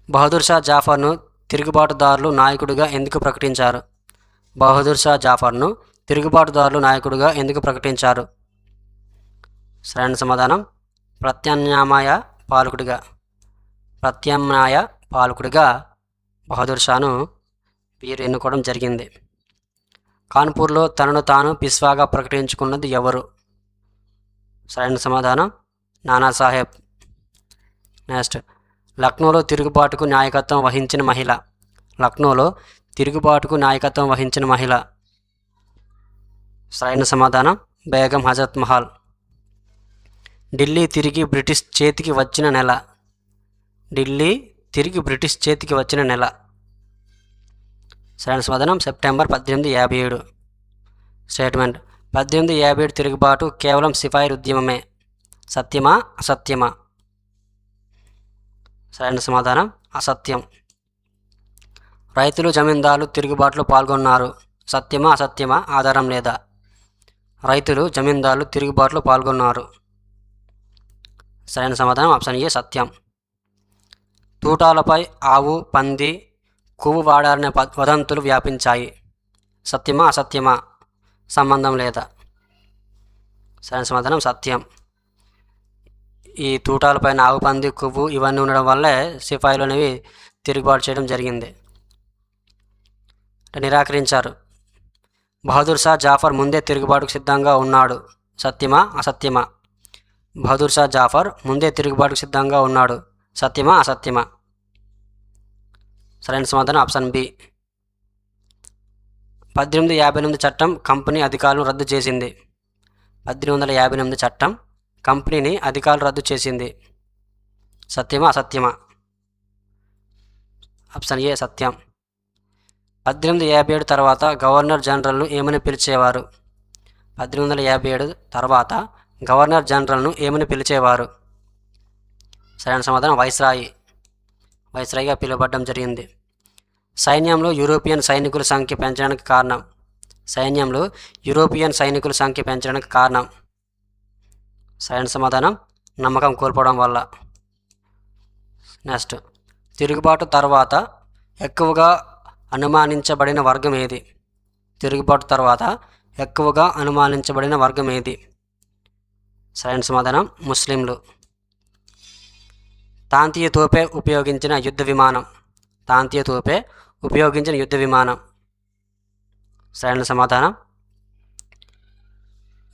బహదూర్ షా జాఫర్ను తిరుగుబాటుదారులు నాయకుడిగా ఎందుకు ప్రకటించారు? బహదూర్ షా జాఫర్ను తిరుగుబాటుదారులు నాయకుడిగా ఎందుకు ప్రకటించారు? సరైన సమాధానం ప్రత్యామ్నాయ పాలకుడిగా. ప్రత్యామ్నాయ పాలకుడిగా బహదూర్ షాను వీరు ఎన్నుకోవడం జరిగింది. కాన్పూర్లో తనను తాను పిస్వాగా ప్రకటించుకున్నది ఎవరు? సరైన సమాధానం నానాసాహెబ్. నెక్స్ట్, లక్నోలో తిరుగుబాటుకు నాయకత్వం వహించిన మహిళ. లక్నోలో తిరుగుబాటుకు నాయకత్వం వహించిన మహిళ. సరైన సమాధానం బేగం హజరత్ మహల్. ఢిల్లీ తిరిగి బ్రిటిష్ చేతికి వచ్చిన నెల. ఢిల్లీ తిరిగి బ్రిటిష్ చేతికి వచ్చిన నెల. సరైన సమాధానం సెప్టెంబర్ 1857. స్టేట్మెంట్: 1857 తిరుగుబాటు కేవలం సిపాయిల ఉద్యమమే. సత్యమా అసత్యమా? సరైన సమాధానం అసత్యం. రైతులు జమీందారులు తిరుగుబాటులో పాల్గొన్నారు. సత్యమా అసత్యమా? ఆధారం లేదా? రైతులు జమీందారులు తిరుగుబాటులో పాల్గొన్నారు. సరైన సమాధానం ఆప్షన్ ఏ సత్యం. తూటాలపై ఆవు పంది కొవ్వు వాడారనే వదంతులు వ్యాపించాయి. సత్యమా అసత్యమా? సంబంధం లేదా? సరైన సమాధానం సత్యం. ఈ తూటాలపైన ఆవు పంది కొవ్వు ఇవన్నీ ఉండడం వల్లే సిపాయిలు అనేవి తిరుగుబాటు చేయడం జరిగింది. నిరాకరించారు. బహదూర్ షా జాఫర్ ముందే తిరుగుబాటుకు సిద్ధంగా ఉన్నాడు. సత్యమా అసత్యమా? బహదూర్ షా జాఫర్ ముందే తిరుగుబాటుకు సిద్ధంగా ఉన్నాడు. సత్యమా అసత్యమా? సరైన సమాధానం ఆప్షన్ బి. 1858 చట్టం కంపెనీ అధికారులను రద్దు చేసింది. 1858 చట్టం కంపెనీని అధికారులు రద్దు చేసింది. సత్యమా అసత్యమా? ఆప్షన్ ఏ సత్యం. 1857 తర్వాత గవర్నర్ జనరల్ను ఏమని పిలిచేవారు? 1857 తర్వాత గవర్నర్ జనరల్ను ఏమని పిలిచేవారు? సరైన సమాధానం వైస్రాయి. వైస్రాయిగా పిలువబడడం జరిగింది. సైన్యంలో యూరోపియన్ సైనికుల సంఖ్య పెంచడానికి కారణం. సైన్యంలో యూరోపియన్ సైనికుల సంఖ్య పెంచడానికి కారణం. సరైన సమాధానం నమ్మకం కోల్పోవడం వల్ల. నెక్స్ట్, తిరుగుబాటు తర్వాత ఎక్కువగా అనుమానించబడిన వర్గం ఏది? తిరుగుబాటు తర్వాత ఎక్కువగా అనుమానించబడిన వర్గం ఏది? సరైన సమాధానం ముస్లింలు. తాంతీయ తోపే ఉపయోగించిన యుద్ధ విమానం. తాంతీయ తోపే ఉపయోగించిన యుద్ధ విమానం. సరైన సమాధానం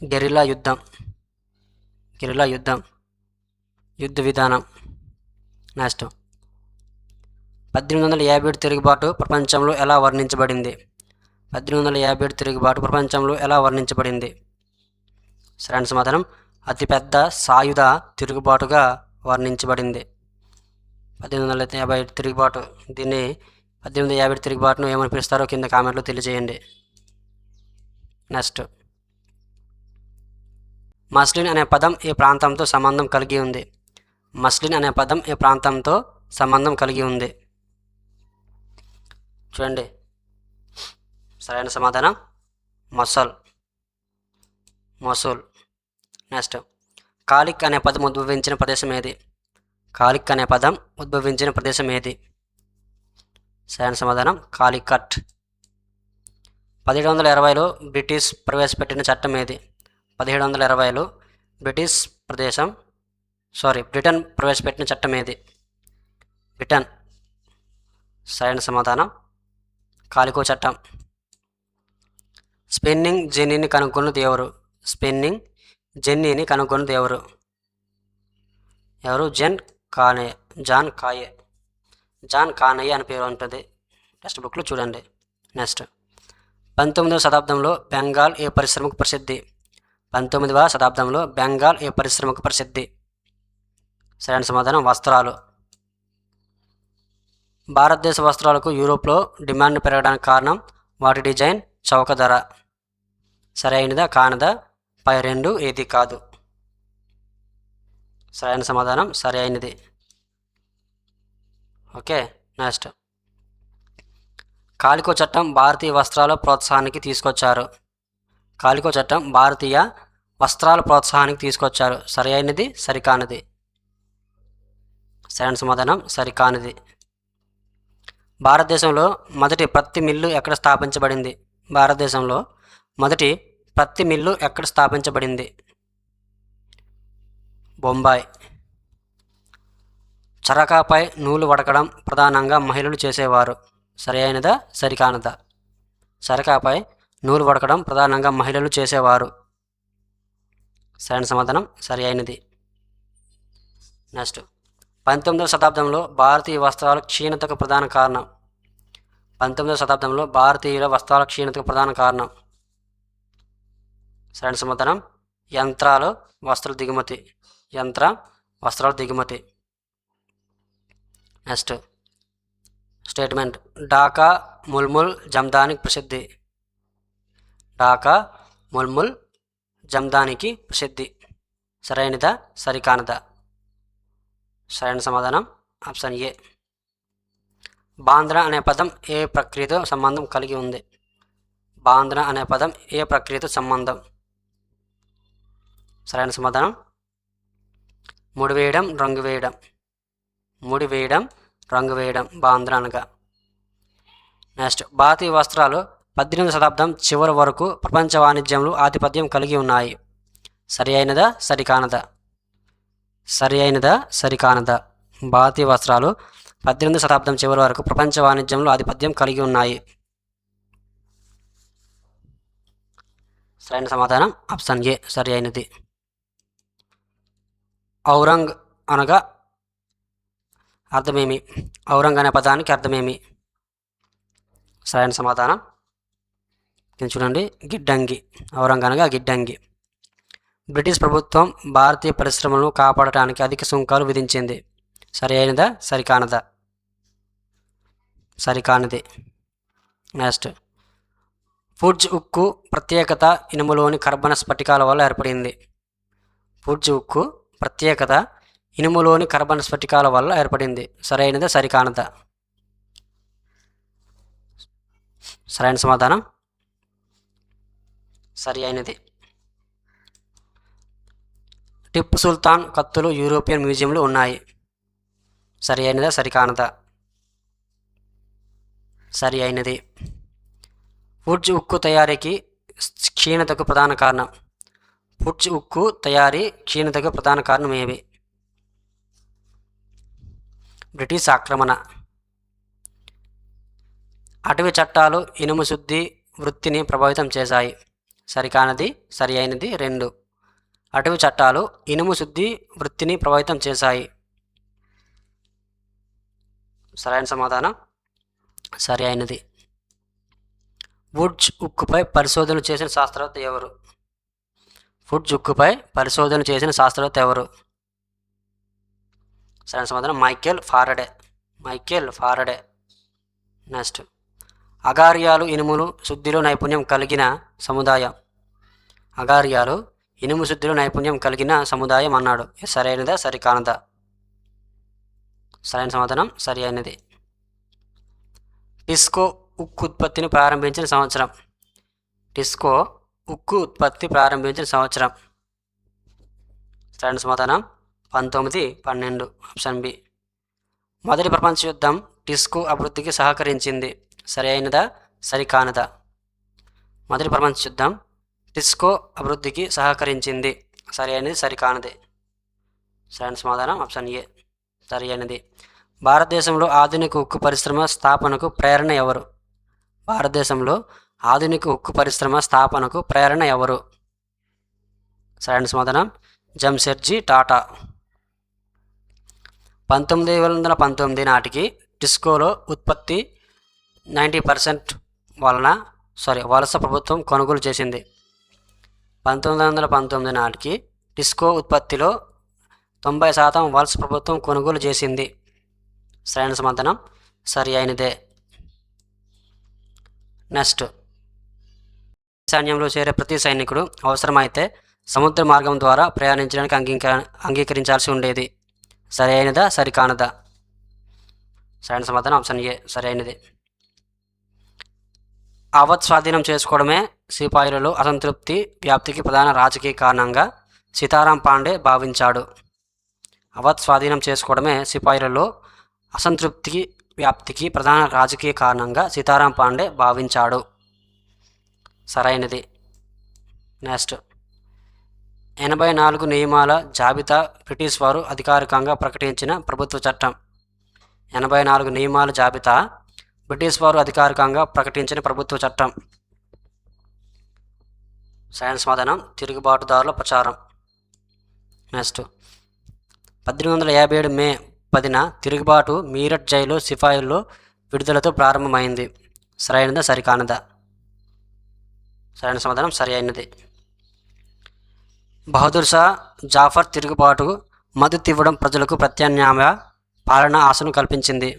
గెరిల్లా యుద్ధం. గెరిల్లా యుద్ధం యుద్ధ విధానం. నెక్స్ట్, 1857 తిరుగుబాటు ప్రపంచంలో ఎలా వర్ణించబడింది? 1857 తిరుగుబాటు ప్రపంచంలో ఎలా వర్ణించబడింది? సరైన సమాధానం అతిపెద్ద సాయుధ తిరుగుబాటుగా వర్ణించబడింది. 1857 తిరుగుబాటు, దీన్ని 1857 తిరుగుబాటును ఏమని పిలుస్తారో కింద కామెంట్లో తెలియజేయండి. నెక్స్ట్, మస్లిన్ అనే పదం ఏ ప్రాంతంతో సంబంధం కలిగి ఉంది? మస్లిన్ అనే పదం ఏ ప్రాంతంతో సంబంధం కలిగి ఉంది? చూడండి, సరైన సమాధానం మొసల్. మొసూల్. నెక్స్ట్, కాలిక్ అనే పదం ఉద్భవించిన ప్రదేశం ఏది? కాలిక్ అనే పదం ఉద్భవించిన ప్రదేశం ఏది? సరైన సమాధానం కాలికట్. 1720లో బ్రిటిష్ ప్రవేశపెట్టిన చట్టం ఏది? 1720లో బ్రిటన్ ప్రవేశపెట్టిన చట్టం ఏది? బ్రిటన్. సరైన సమాధానం కాలికో చట్టం. స్పిన్నింగ్ జెన్నీని కనుగొన్నది ఎవరు? స్పిన్నింగ్ జెన్నీని కనుగొన్నది ఎవరు? జాన్ కానయే అని పేరు ఉంటుంది. టెక్స్ట్ బుక్లో చూడండి. నెక్స్ట్, 19వ శతాబ్దంలో బెంగాల్ ఏ పరిశ్రమకు ప్రసిద్ధి? 19వ శతాబ్దంలో బెంగాల్ ఏ పరిశ్రమకు ప్రసిద్ధి? సరైన సమాధానం వస్త్రాలు. భారతదేశ వస్త్రాలకు యూరోప్లో డిమాండ్ పెరగడానికి కారణం వాటి డిజైన్, చౌక ధర. సరైనదా కానదా? పై రెండు ఏది కాదు? సరైన సమాధానం సరైనది. ఓకే. నెక్స్ట్, కాలికో చట్టం భారతీయ వస్త్రాల ప్రోత్సాహానికి తీసుకొచ్చారు. కాలికో చట్టం భారతీయ వస్త్రాల ప్రోత్సాహానికి తీసుకొచ్చారు. సరి అయినది, సరికానిది. సరైన సమాధానం సరికానిది. భారతదేశంలో మొదటి పత్తి మిల్లు ఎక్కడ స్థాపించబడింది? భారతదేశంలో మొదటి పత్తి మిల్లు ఎక్కడ స్థాపించబడింది? బొంబాయి. చరకాపై నూలు వడకడం ప్రధానంగా మహిళలు చేసేవారు. సరి అయినదా, సరికానదా? చరకాపై నూలు వడకడం ప్రధానంగా మహిళలు చేసేవారు. సరైన సమాధానం సరి అయినది. నెక్స్ట్, 19వ శతాబ్దంలో భారతీయ వస్త్రాల క్షీణతకు ప్రధాన కారణం. 19వ శతాబ్దంలో భారతీయుల వస్త్రాల క్షీణతకు ప్రధాన కారణం. సరైన సమాధానం యంత్రాలు, వస్త్రాల దిగుమతి. యంత్ర వస్త్రాల దిగుమతి. Next statement. ఢాకా ముల్ముల్ జమ్దానికి ప్రసిద్ధి. ఢాకా ముల్ముల్ జమ్దానికి ప్రసిద్ధి. సరైనదా, సరికానదా? సరైన సమాధానం ఆప్షన్ ఏ. బాంద్రా అనే పదం ఏ ప్రక్రియతో సంబంధం కలిగి ఉంది? బాంద్రా అనే పదం ఏ ప్రక్రియతో సంబంధం? సరైన సమాధానం ముడి వేయడం, రంగు వేయడం. ముడి వేయడం, రంగు వేయడం బాంద్రా అనగా. నెక్స్ట్, భారతీయ వస్త్రాలు 18వ శతాబ్దం చివరి వరకు ప్రపంచ వాణిజ్యంలో ఆధిపత్యం కలిగి ఉన్నాయి. సరి అయినదా, సరికానదా? సరి అయినదా, సరికానదా? భారతీయ వస్త్రాలు 18వ శతాబ్దం చివరి వరకు ప్రపంచ వాణిజ్యంలో ఆధిపత్యం కలిగి ఉన్నాయి. సరైన సమాధానం ఆప్షన్ ఏ, సరి అయినది. ఔరంగ్ అనగా అర్థమేమి? ఔరంగ్ అనే పదానికి అర్థమేమి? సరైన సమాధానం చూడండి, గిడ్డంగి. ఔరంగ్ అనగా గిడ్డంగి. బ్రిటిష్ ప్రభుత్వం భారతీయ పరిశ్రమలను కాపాడటానికి అధిక సుంకాలు విధించింది. సరి అయినదా, సరికానదా? సరికానిది. నెక్స్ట్, ఫుడ్జ్ ఉక్కు ప్రత్యేకత ఇనుములోని కర్బన స్ఫటికాల వల్ల ఏర్పడింది. ఫుడ్జ్ ఉక్కు ప్రత్యేకత ఇనుములోని కర్బన స్ఫటికాల వల్ల ఏర్పడింది. సరైనదా, సరికానదా? సరైన సమాధానం సరి అయినది. టిప్పు సుల్తాన్ కత్తులు యూరోపియన్ మ్యూజియంలో ఉన్నాయి. సరి అయినదా, సరికానదా? సరి అయినది. ఫుడ్జ్ ఉక్కు తయారీకి క్షీణతకు ప్రధాన కారణం. ఫుడ్జ్ ఉక్కు తయారీ క్షీణతకు ప్రధాన కారణం ఏవి? బ్రిటిష్ ఆక్రమణ. అటవీ చట్టాలు ఇనుము శుద్ధి వృత్తిని ప్రభావితం చేశాయి. సరికానది, సరి అయినది రెండు. అటవీ చట్టాలు ఇనుము శుద్ధి వృత్తిని ప్రభావితం చేశాయి. సరైన సమాధానం సరి అయినది. ఫుడ్జ్ ఉక్కుపై పరిశోధనలు చేసిన శాస్త్రవేత్త ఎవరు? ఫుడ్జ్ ఉక్కుపై పరిశోధన చేసిన శాస్త్రవేత్త ఎవరు? సరైన సమాధానం Michael Faraday. Michael Faraday. Next, అగారియాలు ఇనుములు శుద్ధిలో నైపుణ్యం కలిగిన సముదాయం. అగారియాలు ఇనుము శుద్ధిలో నైపుణ్యం కలిగిన సముదాయం అన్నాడు. సరైనదా, సరికానదా? సరైన సమాధానం సరి అయినది. టిస్కో ఉక్కు ఉత్పత్తిని ప్రారంభించిన సంవత్సరం. టిస్కో ఉక్కు ఉత్పత్తి ప్రారంభించిన సంవత్సరం. సరైన సమాధానం 1912. Option B. మొదటి ప్రపంచ యుద్ధం టిస్కో అభివృద్ధికి సహకరించింది. సరి అయినదా, సరికానదా? మొదటి ప్రపంచ యుద్ధం టిస్కో అభివృద్ధికి సహకరించింది. సరి అయినది, సరికానది? సరైన సమాధానం ఆప్షన్ ఏ, సరి అయినది. భారతదేశంలో ఆధునిక ఉక్కు పరిశ్రమ స్థాపనకు ప్రేరణ ఎవరు? భారతదేశంలో ఆధునిక ఉక్కు పరిశ్రమ స్థాపనకు ప్రేరణ ఎవరు? సరైన సమాధానం జంషెడ్జీ టాటా. 1919 నాటికి టిస్కోలో ఉత్పత్తి 90% వలస ప్రభుత్వం కొనుగోలు చేసింది. 1919 నాటికి టిస్కో ఉత్పత్తిలో 90% వలస ప్రభుత్వం కొనుగోలు చేసింది. సరైన సమాధానం సరి అయినదే. నెక్స్ట్, సైన్యంలో చేరే ప్రతి సైనికుడు అవసరమైతే సముద్ర మార్గం ద్వారా ప్రయాణించడానికి అంగీకరించాల్సి ఉండేది. సరి అయినదా, సరికానదా? సరైన సమాధానం ఆప్షన్ ఏ, సరి అయినది. అవధ్ స్వాధీనం చేసుకోవడమే సిపాయిలలో అసంతృప్తి వ్యాప్తికి ప్రధాన రాజకీయ కారణంగా సీతారాం పాండే భావించాడు. అవధ్ స్వాధీనం చేసుకోవడమే సిపాయిలలో అసంతృప్తి వ్యాప్తికి ప్రధాన రాజకీయ కారణంగా సీతారాం పాండే భావించాడు. సరైనది. నెక్స్ట్ 84 నియమాల జాబితా బ్రిటిష్ వారు అధికారికంగా ప్రకటించిన ప్రభుత్వ చట్టం. 84 నియమాల జాబితా బ్రిటిష్ వారు అధికారికంగా ప్రకటించిన ప్రభుత్వ చట్టం. సైన్స్ సమాధానం తిరుగుబాటుదారుల ప్రచారం. నెక్స్ట్ 1857 మే 10న తిరుగుబాటు మీరట్ జైలు సిపాయిల్లో విడుదలతో ప్రారంభమైంది. సరైనదా సరికానదా? సరైన సమాధానం సరి అయినది. బహదూర్ షా జాఫర్ తిరుగుబాటు మద్దతు ఇవ్వడం ప్రజలకు ప్రత్యామ్నాయ పాలన ఆశను కల్పించింది.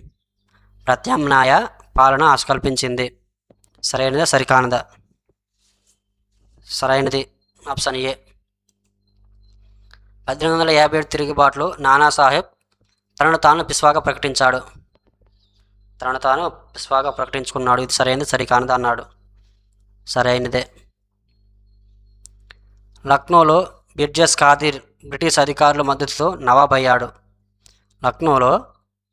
ప్రత్యామ్నాయ పాలన ఆశ కల్పించింది. సరైనదా సరికానదా? సరైనది. Option A. 1857 తిరుగుబాటులో నానాసాహెబ్ తనను తాను పిస్వాగా ప్రకటించాడు. తనను తాను పిస్వాగా ప్రకటించుకున్నాడు. ఇది సరైనది సరికానదా అన్నాడు. సరైనదే. లక్నోలో బిర్జస్ ఖాదిర్ బ్రిటిష్ అధికారుల మద్దతుతో నవాబ్ అయ్యాడు. లక్నోలో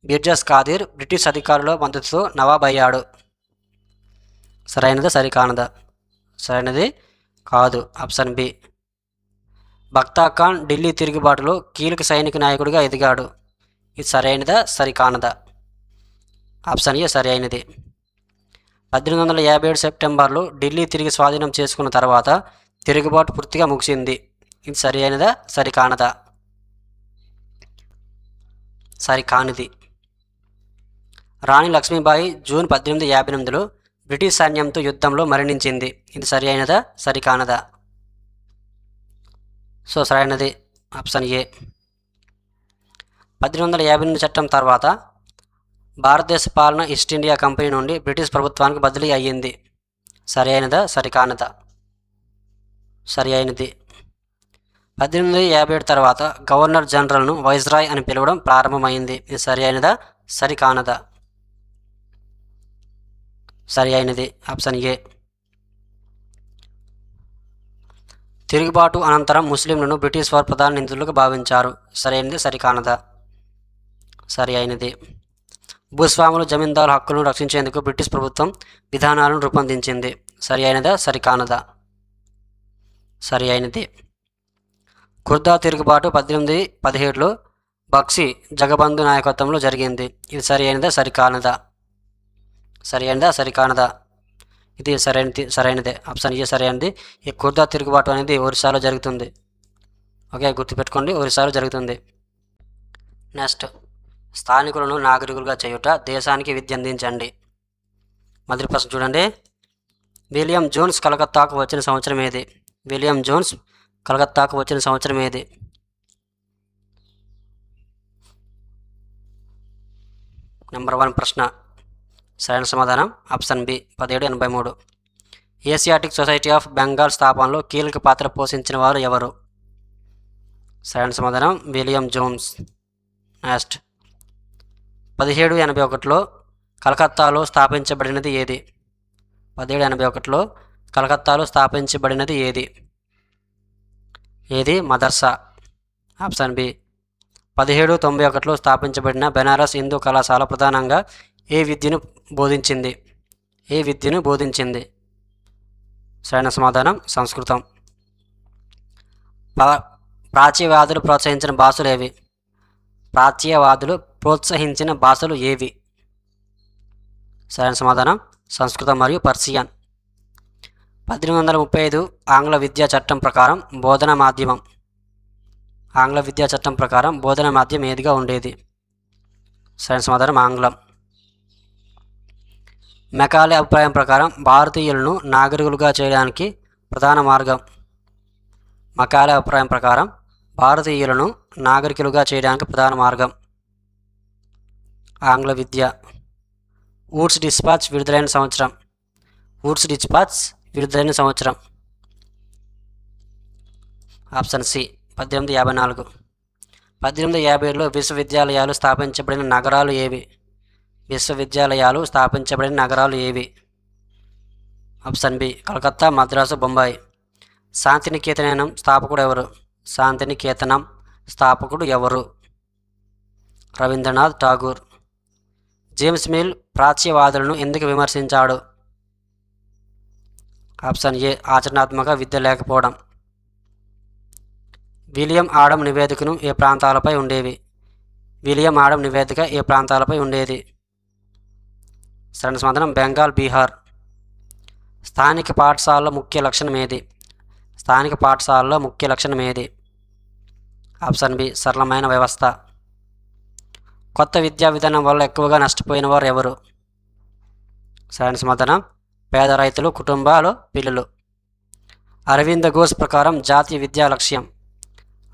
బిర్జస్ ఖాదిర్ బ్రిటిష్ అధికారుల మద్దతుతో నవాబ్ అయ్యాడు. సరైనదా సరికానదా? సరైనది కాదు. Option B. బక్తా ఖాన్ ఢిల్లీ తిరుగుబాటులో కీలక సైనిక నాయకుడిగా ఎదిగాడు. ఇది సరైనదా సరికానదా? ఆప్షన్ ఏ సరి అయినది. 1857 సెప్టెంబర్లో ఢిల్లీ తిరిగి స్వాధీనం చేసుకున్న తర్వాత తిరుగుబాటు పూర్తిగా ముగిసింది. ఇది సరి అయినదా సరికానదా? సరికానిది. రాణి లక్ష్మీబాయి జూన్ 1858లో బ్రిటిష్ సైన్యంతో యుద్ధంలో మరణించింది. ఇది సరి అయినదా సరికానదా? సో సరైనది. Option A. 1858 చట్టం తర్వాత భారతదేశ పాలన ఈస్ట్ ఇండియా కంపెనీ నుండి బ్రిటిష్ ప్రభుత్వానికి బదిలీ అయ్యింది. సరి అయినదా సరికానదా? సరి అయినది. 1857 తర్వాత గవర్నర్ జనరల్ను వైస్రాయ్ అని పిలవడం ప్రారంభమైంది. ఇది సరి అయినదా సరికానదా? సరి అయినది. Option A. తిరుగుబాటు అనంతరం ముస్లింలను బ్రిటిష్ వారు ప్రధాన నిందితులుగా భావించారు. సరైనది సరికానదా? సరి అయినది. భూస్వాములు జమీందారు హక్కులను రక్షించేందుకు బ్రిటిష్ ప్రభుత్వం విధానాలను రూపొందించింది. సరి అయినదా సరికానదా? సరి అయినది. కుర్దా తిరుగుబాటు 1817లో బక్షి జగబంధు నాయకత్వంలో జరిగింది. ఇది సరి అయినదా సరికానదా? సరి అయినదా సరికానదా? ఇది సరైనదే. ఆప్షన్ ఏ సరైనది. ఈ కుర్దా తిరుగుబాటు అనేది ఒరిస్సాలో జరుగుతుంది. ఓకే, గుర్తుపెట్టుకోండి, ఒరిస్సాలో జరుగుతుంది. నెక్స్ట్ స్థానికులను నాగరికులుగా చేయుట దేశానికి విద్య అందించండి. మొదటి ప్రశ్న చూడండి. విలియం జోన్స్ కలకత్తాకు వచ్చిన సంవత్సరం ఏది? విలియం జోన్స్ కలకత్తాకు వచ్చిన సంవత్సరం ఏది? నెంబర్ 1 ప్రశ్న. సరైన సమాధానం option B 1783. Asiatic Society of Bengal స్థాపనలో కీలక పాత్ర పోషించిన వారు ఎవరు? సరైన సమాధానం విలియం జోన్స్. నెక్స్ట్ 1781లో కలకత్తాలో స్థాపించబడినది ఏది? 1781లో కలకత్తాలో స్థాపించబడినది ఏది? ఏది మదర్సా. Option B. 1791లో స్థాపించబడిన బెనారస్ హిందూ కళాశాల ప్రధానంగా ఏ విద్యను బోధించింది? ఏ విద్యను బోధించింది? సరైన సమాధానం సంస్కృతం. ప్రాచ్యవాదులు ప్రోత్సహించిన భాషలు ఏవి? ప్రాచ్యవాదులు ప్రోత్సహించిన భాషలు ఏవి? సరైన సమాధానం సంస్కృతం మరియు పర్షియన్. 1835 ఆంగ్ల విద్యా చట్టం ప్రకారం బోధన మాధ్యమం. ఆంగ్ల విద్యా చట్టం ప్రకారం బోధన మాధ్యమం ఏదిగా ఉండేది? సరైన సమాధానం ఆంగ్లం. మెకాలే అభిప్రాయం ప్రకారం భారతీయులను నాగరికులుగా చేయడానికి ప్రధాన మార్గం. మెకాలే అభిప్రాయం ప్రకారం భారతీయులను నాగరికులుగా చేయడానికి ప్రధాన మార్గం ఆంగ్ల విద్య. వుడ్స్ డిస్పాచ్ విడుదలైన సంవత్సరం. వుడ్స్ డిస్పాచ్ విడుదలైన సంవత్సరం. Option C 1854. 1857లో విశ్వవిద్యాలయాలు స్థాపించబడిన నగరాలు ఏవి? విశ్వవిద్యాలయాలు స్థాపించబడిన నగరాలు ఏవి? Option B Calcutta, Madras, Bombay. శాంతినికేతనం స్థాపకుడు ఎవరు? శాంతినికేతనం స్థాపకుడు ఎవరు? రవీంద్రనాథ్ ఠాగూర్. జేమ్స్ మిల్ ప్రాచ్యవాదులను ఎందుకు విమర్శించాడు? ఆప్షన్ ఏ ఆచరణాత్మక విద్య లేకపోవడం. విలియం ఆడమ్ నివేదికను ఏ ప్రాంతాలపై ఉండేవి? విలియం ఆడమ్ నివేదిక ఏ ప్రాంతాలపై ఉండేది? సరైన సమాధానం బెంగాల్, బీహార్. స్థానిక పాఠశాలలో ముఖ్య లక్షణం ఏది? స్థానిక పాఠశాలలో ముఖ్య లక్షణం ఏది? ఆప్షన్ బి సరళమైన వ్యవస్థ. కొత్త విద్యా విధానం వల్ల ఎక్కువగా నష్టపోయిన వారు ఎవరు? సరైన సమాధానం పేద రైతులు, కుటుంబాలు, పిల్లలు. అరవింద్ ఘోష్ ప్రకారం జాతీయ విద్యా లక్ష్యం.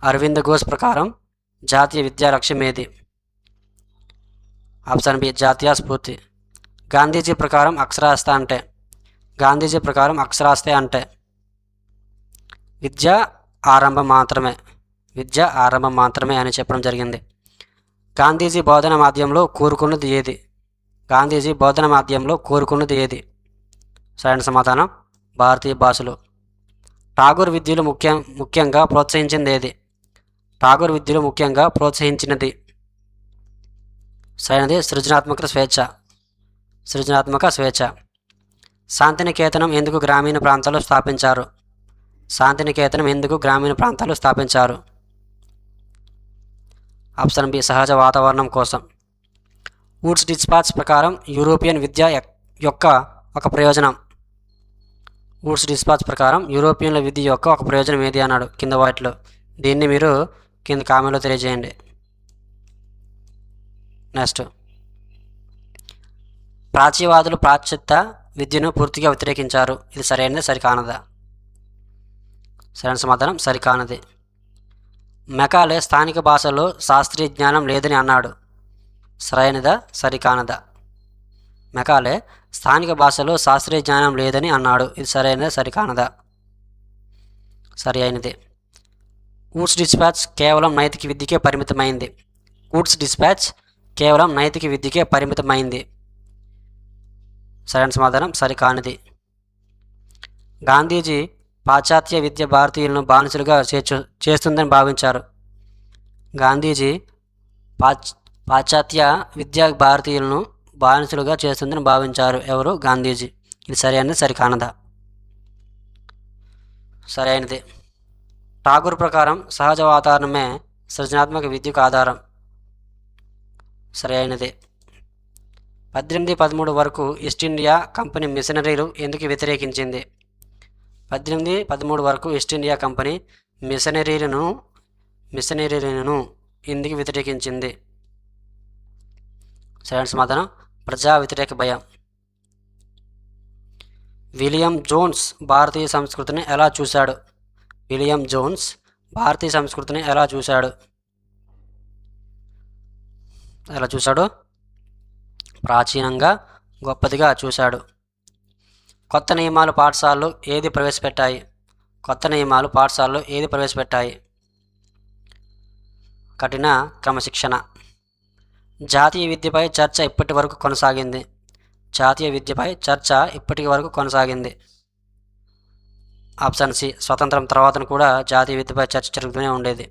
అరవింద్ ఘోష్ ప్రకారం జాతీయ విద్యా లక్ష్యం ఏది? ఆప్షన్ బి జాతీయ స్ఫూర్తి. గాంధీజీ ప్రకారం అక్షరాస్యత అంటే? గాంధీజీ ప్రకారం అక్షరాస్యత అంటే విద్య ఆరంభం మాత్రమే. విద్య ఆరంభం మాత్రమే అని చెప్పడం జరిగింది. గాంధీజీ బోధన మాధ్యమంలో కోరుకున్నది ఏది? గాంధీజీ బోధన మాధ్యమంలో కోరుకున్నది ఏది? సరైన సమాధానం భారతీయ భాషలు. ఠాగూర్ విద్యలు ముఖ్యంగా ప్రోత్సహించింది ఏది? ఠాగూర్ విద్యలు ముఖ్యంగా ప్రోత్సహించినది సరైనది సృజనాత్మక స్వేచ్ఛ. సృజనాత్మక స్వేచ్ఛ. శాంతినికేతనం ఎందుకు గ్రామీణ ప్రాంతాల్లో స్థాపించారు? శాంతినికేతనం ఎందుకు గ్రామీణ ప్రాంతాల్లో స్థాపించారు? ఆప్షన్ బి సహజ వాతావరణం కోసం. వుడ్స్ డిస్పాచ్ ప్రకారం యూరోపియన్ విద్య యొక్క ఒక ప్రయోజనం. వుడ్స్ డిస్పాచ్ ప్రకారం యూరోపియన్ల విద్య యొక్క ఒక ప్రయోజనం ఏది అన్నాడు కింద వాటిలో. దీన్ని మీరు కింద కామెంట్లో తెలియజేయండి. నెక్స్ట్, ప్రాచ్యవాదులు పాశ్చాత్య విద్యను పూర్తిగా వ్యతిరేకించారు. ఇది సరైనది, సరికానదా? సరైన సమాధానం సరికానది. మెకాలే స్థానిక భాషల్లో శాస్త్రీయ జ్ఞానం లేదని అన్నాడు. సరైనదా, సరికానదా? మెకాలే స్థానిక భాషలో శాస్త్రీయ జ్ఞానం లేదని అన్నాడు. ఇది సరైనదా, సరికానదా? సరి అయినది. వుడ్స్ డిస్పాచ్ కేవలం నైతిక విద్యకే పరిమితమైంది. వుడ్స్ డిస్పాచ్ కేవలం నైతిక విద్యకే పరిమితమైంది. సరైన సమాధానం సరికానిది. గాంధీజీ పాశ్చాత్య విద్య భారతీయులను బానిసలుగా చేస్తుందని భావించారు. గాంధీజీ పాశ్చాత్య విద్య భారతీయులను బానిసలుగా చేస్తుందని భావించారు. ఎవరు? గాంధీజీ. ఇది సరైనది, సరికానదా? సరైనది. ఠాగూర్ ప్రకారం సహజ వాతావరణమే సృజనాత్మక విద్యకు ఆధారం. సరైనది. 1813 వరకు ఈస్ట్ ఇండియా కంపెనీ మిషనరీలు ఎందుకు వ్యతిరేకించింది? 1813 వరకు ఈస్ట్ ఇండియా కంపెనీ మిషనరీలను ఎందుకు వ్యతిరేకించింది? సరైన సమాధానం ప్రజా వ్యతిరేక భయం. విలియం జోన్స్ భారతీయ సంస్కృతిని ఎలా చూశాడు? విలియం జోన్స్ భారతీయ సంస్కృతిని ఎలా చూశాడు? ప్రాచీనంగా, గొప్పదిగా చూశాడు. కొత్త నియమాలు పాఠశాలలో ఏది ప్రవేశపెట్టాయి? కొత్త నియమాలు పాఠశాలలో ఏది ప్రవేశపెట్టాయి? కఠిన క్రమశిక్షణ. జాతీయ విద్యపై చర్చ ఇప్పటి వరకు కొనసాగింది. జాతీయ విద్యపై చర్చ ఇప్పటి వరకు కొనసాగింది. ఆప్షన్ సి స్వతంత్రం తర్వాత కూడా జాతీయ విద్యపై చర్చ జరుగుతూనే ఉండేది.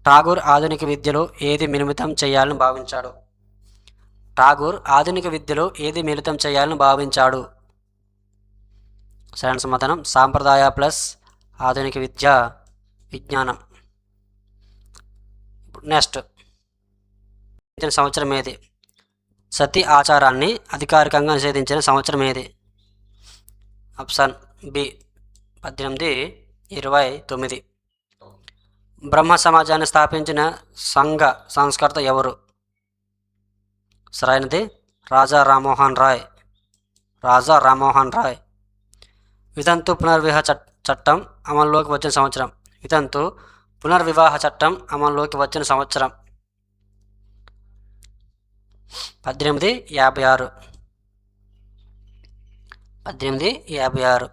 ఠాగూర్ ఆధునిక విద్యలో ఏది మిళితం చేయాలని భావించాడు? ఠాగూర్ ఆధునిక విద్యలో ఏది మిళితం చేయాలని భావించాడు? సరైన సమాధానం సాంప్రదాయ ప్లస్ ఆధునిక విద్య, విజ్ఞానం. నెక్స్ట్, సంవత్సరం ఏది? సతీ ఆచారాన్ని అధికారికంగా నిషేధించిన సంవత్సరం ఏది? Option B 1829. బ్రహ్మ సమాజాన్ని స్థాపించిన సంఘ సంస్కర్త ఎవరు? సరైనది రాజా రామ్మోహన్ రాయ్. రాజా రామ్మోహన్ రాయ్. వితంతు పునర్వివాహ చట్టం అమల్లోకి వచ్చిన సంవత్సరం. వితంతు పునర్వివాహ చట్టం అమల్లోకి వచ్చిన సంవత్సరం 1856. 1856.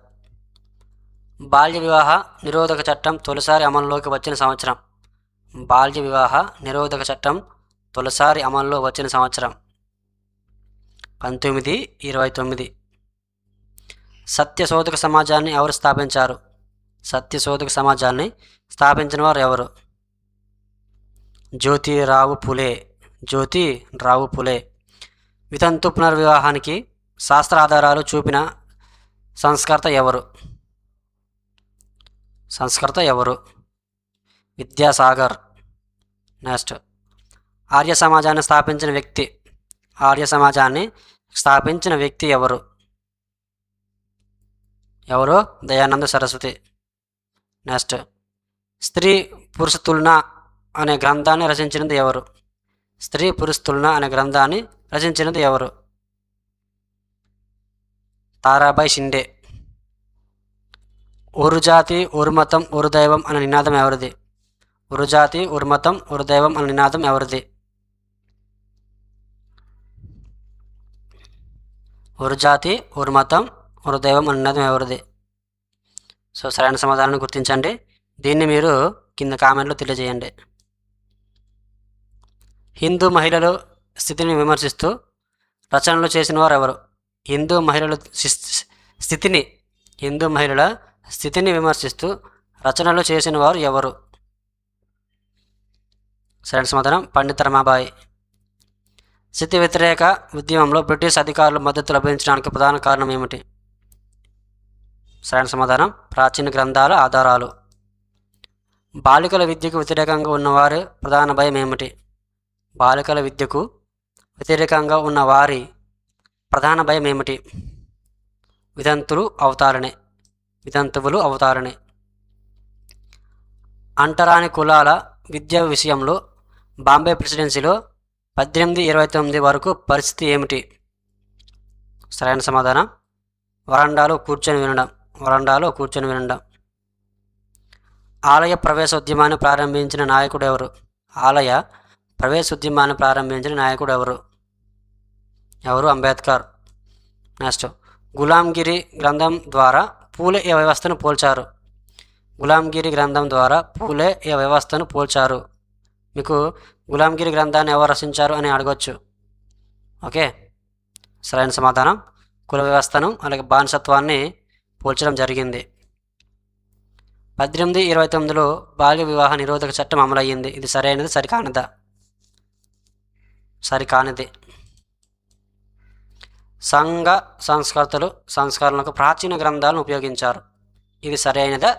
బాల్య వివాహ నిరోధక చట్టం తొలిసారి అమల్లోకి వచ్చిన సంవత్సరం. బాల్య వివాహ నిరోధక చట్టం తొలిసారి అమల్లో వచ్చిన సంవత్సరం 1929. సత్యశోధక సమాజాన్ని ఎవరు స్థాపించారు? సత్యశోధక సమాజాన్ని స్థాపించిన వారు ఎవరు? జ్యోతిరావు పులే. జ్యోతిరావు పులే. వితంతు పునర్వివాహానికి శాస్త్ర ఆధారాలు చూపిన సంస్కర్త ఎవరు? విద్యాసాగర్. నెక్స్ట్, ఆర్య సమాజాన్ని స్థాపించిన వ్యక్తి ఎవరు? దయానంద సరస్వతి. నెక్స్ట్, స్త్రీ పురుష తులన అనే గ్రంథాన్ని రచించినది ఎవరు? తారాబాయి షిండే. ఒరు జాతి ఒరు మతం ఒరు దైవం అనే నినాదం ఎవరిది? సో సరైన సమాధానాన్ని గుర్తించండి. దీన్ని మీరు కింద కామెంట్లో తెలియజేయండి. హిందూ మహిళల స్థితిని విమర్శిస్తూ రచనలు చేసిన వారు ఎవరు? హిందూ మహిళల స్థితిని విమర్శిస్తూ రచనలు చేసిన వారు ఎవరు? సరైన సమాధానం పండిత రమాబాయి. స్థితి వ్యతిరేక ఉద్యమంలో బ్రిటిష్ అధికారులు మద్దతు లభించడానికి ప్రధాన కారణం ఏమిటి? సరైన సమాధానం ప్రాచీన గ్రంథాల ఆధారాలు. బాలికల విద్యకు వ్యతిరేకంగా ఉన్నవారి ప్రధాన భయం ఏమిటి? వితంతువులు అవుతారనే. అంటరాని కులాల విద్య విషయంలో బాంబే ప్రెసిడెన్సీలో 1829 వరకు పరిస్థితి ఏమిటి? సరైన సమాధానం వరండాలో కూర్చొని వినడం. ఆలయ ప్రవేశోద్యమాన్ని ప్రారంభించిన నాయకుడు ఎవరు? అంబేద్కర్. నెక్స్ట్, గులాంగిరి గ్రంథం ద్వారా పూలే ఏ వ్యవస్థను పోల్చారు? మీకు గులాంగిరి గ్రంథాన్ని ఎవరు రచించారు అని అడగవచ్చు. ఓకే, సరైన సమాధానం కుల వ్యవస్థను అలాగే బానిసత్వాన్ని పోల్చడం జరిగింది. 1829లో బాల్య వివాహ నిరోధక చట్టం అమలయ్యింది. ఇది సరైనది సరికానిది. సంఘ సంస్కరణలకు ప్రాచీన గ్రంథాలను ఉపయోగించారు. ఇది సరైనదా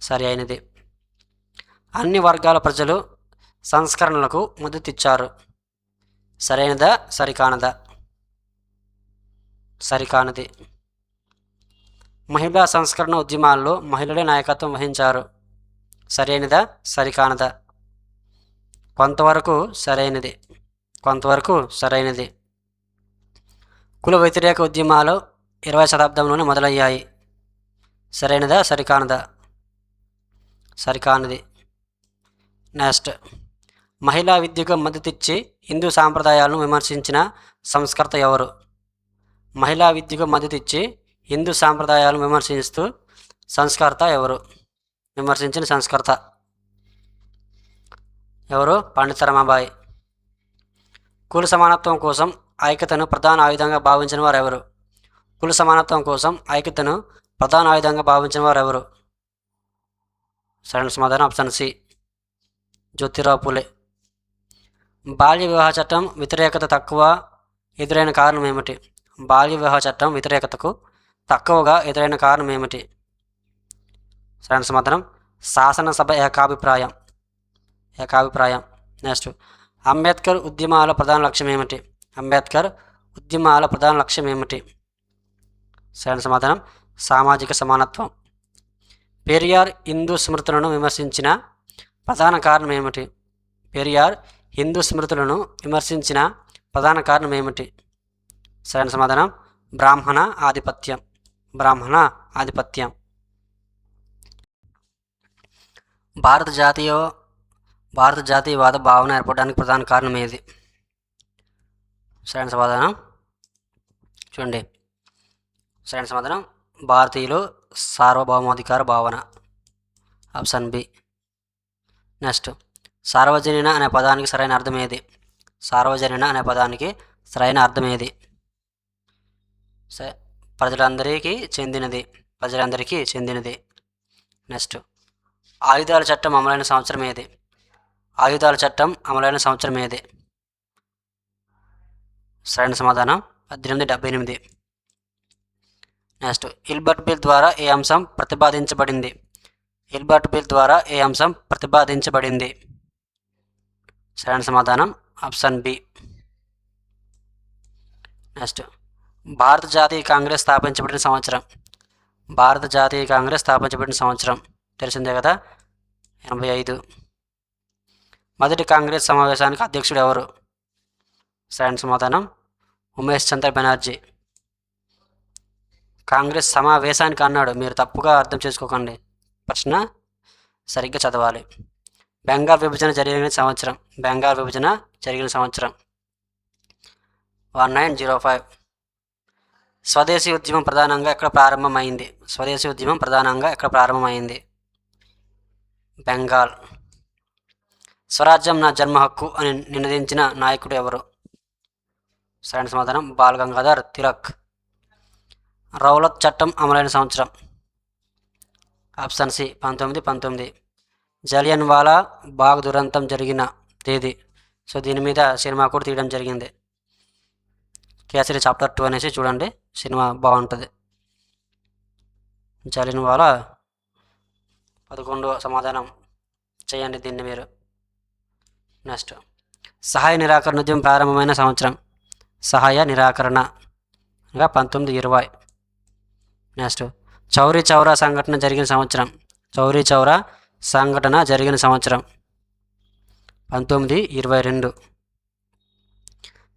సరైనది. అన్ని వర్గాల ప్రజలు సంస్కరణలకు మద్దతిచ్చారు. సరైనదా సరికానిది. మహిళా సంస్కరణ ఉద్యమాల్లో మహిళలే నాయకత్వం వహించారు. సరైనదా కొంతవరకు సరైనది. కుల వ్యతిరేక ఉద్యమాలు 20వ శతాబ్దంలోనే మొదలయ్యాయి. సరైనదా సరికానిది. నెక్స్ట్, మహిళా విద్యకు మద్దతిచ్చి హిందూ సాంప్రదాయాలను విమర్శించిన సంస్కర్త ఎవరు? విమర్శించిన సంస్కర్త ఎవరు? పండిత రమాబాయి. కుల సమానత్వం కోసం ఐక్యతను ప్రధాన ఆయుధంగా భావించిన వారు ఎవరు? సరైన సమాధానం ఆప్షన్ సి, జ్యోతిరావు పులే. బాల్య వివాహ చట్టం వ్యతిరేకత తక్కువగా ఎదురైన కారణం ఏమిటి? సరైన సమాధానం శాసనసభ ఏకాభిప్రాయం. నెక్స్ట్, అంబేద్కర్ ఉద్యమాల ప్రధాన లక్ష్యం ఏమిటి? సరైన సమాధానం సామాజిక సమానత్వం. పెరియార్ హిందూ స్మృతులను విమర్శించిన ప్రధాన కారణం ఏమిటి? సరైన సమాధానం బ్రాహ్మణ ఆధిపత్యం. భారత జాతీయవాద భావన ఏర్పడడానికి ప్రధాన కారణం ఏది? సరైన సమాధానం చూడండి. సరైన సమాధానం భారతీయులు సార్వభౌమాధికార భావన, ఆప్షన్ బి. నెక్స్ట్, సార్వజనీన అనే పదానికి సరైన అర్థం ఏది? ప్రజలందరికీ చెందినది. ప్రజలందరికీ చెందినది. నెక్స్ట్, ఆయుధాల చట్టం అమలైన సంవత్సరం ఏది? ఆయుధాల చట్టం అమలైన సంవత్సరం ఏది? సరైన సమాధానం 1878. నెక్స్ట్, హిల్బర్ట్ బిల్ ద్వారా ఏ అంశం ప్రతిపాదించబడింది? హిల్బర్ట్ బిల్ ద్వారా ఏ అంశం ప్రతిపాదించబడింది? సరైన సమాధానం ఆప్షన్ బి. నెక్స్ట్, భారత జాతీయ కాంగ్రెస్ స్థాపించబడిన సంవత్సరం. భారత జాతీయ కాంగ్రెస్ స్థాపించబడిన సంవత్సరం తెలిసిందే కదా, 85. మొదటి కాంగ్రెస్ సమావేశానికి అధ్యక్షుడు ఎవరు? సరైన సమాధానం ఉమేష్ చంద్ర బెనర్జీ. కాంగ్రెస్ సమావేశానికి అన్నాడు, మీరు తప్పుగా అర్థం చేసుకోకండి, ప్రశ్న సరిగ్గా చదవాలి. బెంగాల్ విభజన జరిగిన సంవత్సరం. బెంగాల్ విభజన జరిగిన సంవత్సరం 1905. స్వదేశీ ఉద్యమం ప్రధానంగా ఎక్కడ ప్రారంభమైంది? స్వదేశీ ఉద్యమం ప్రధానంగా ఎక్కడ ప్రారంభమైంది? బెంగాల్. స్వరాజ్యం నా జన్మ హక్కు అని నినదించిన నాయకుడు ఎవరు? సరైన సమాధానం బాల్ గంగాధర్ తిలక్. రౌలత్ చట్టం అమలైన సంవత్సరం. Option C 1919. Jallianwala Bagh దురంతం జరిగిన తేదీ. సో దీని మీద సినిమా కూడా తీయడం జరిగింది. కేసరి చాప్టర్ 2 అనేసి చూడండి, సినిమా బాగుంటుంది. జలియన్ వాలా 11వ సమాధానం చేయండి దీన్ని మీరు. నెక్స్ట్, సహాయ నిరాకరణ ఉద్యమం ప్రారంభమైన సంవత్సరం. సహాయ నిరాకరణ 1920. నెక్స్ట్, చౌరీ చౌరా సంఘటన జరిగిన సంవత్సరం. చౌరీ చౌరా సంఘటన జరిగిన సంవత్సరం 1922.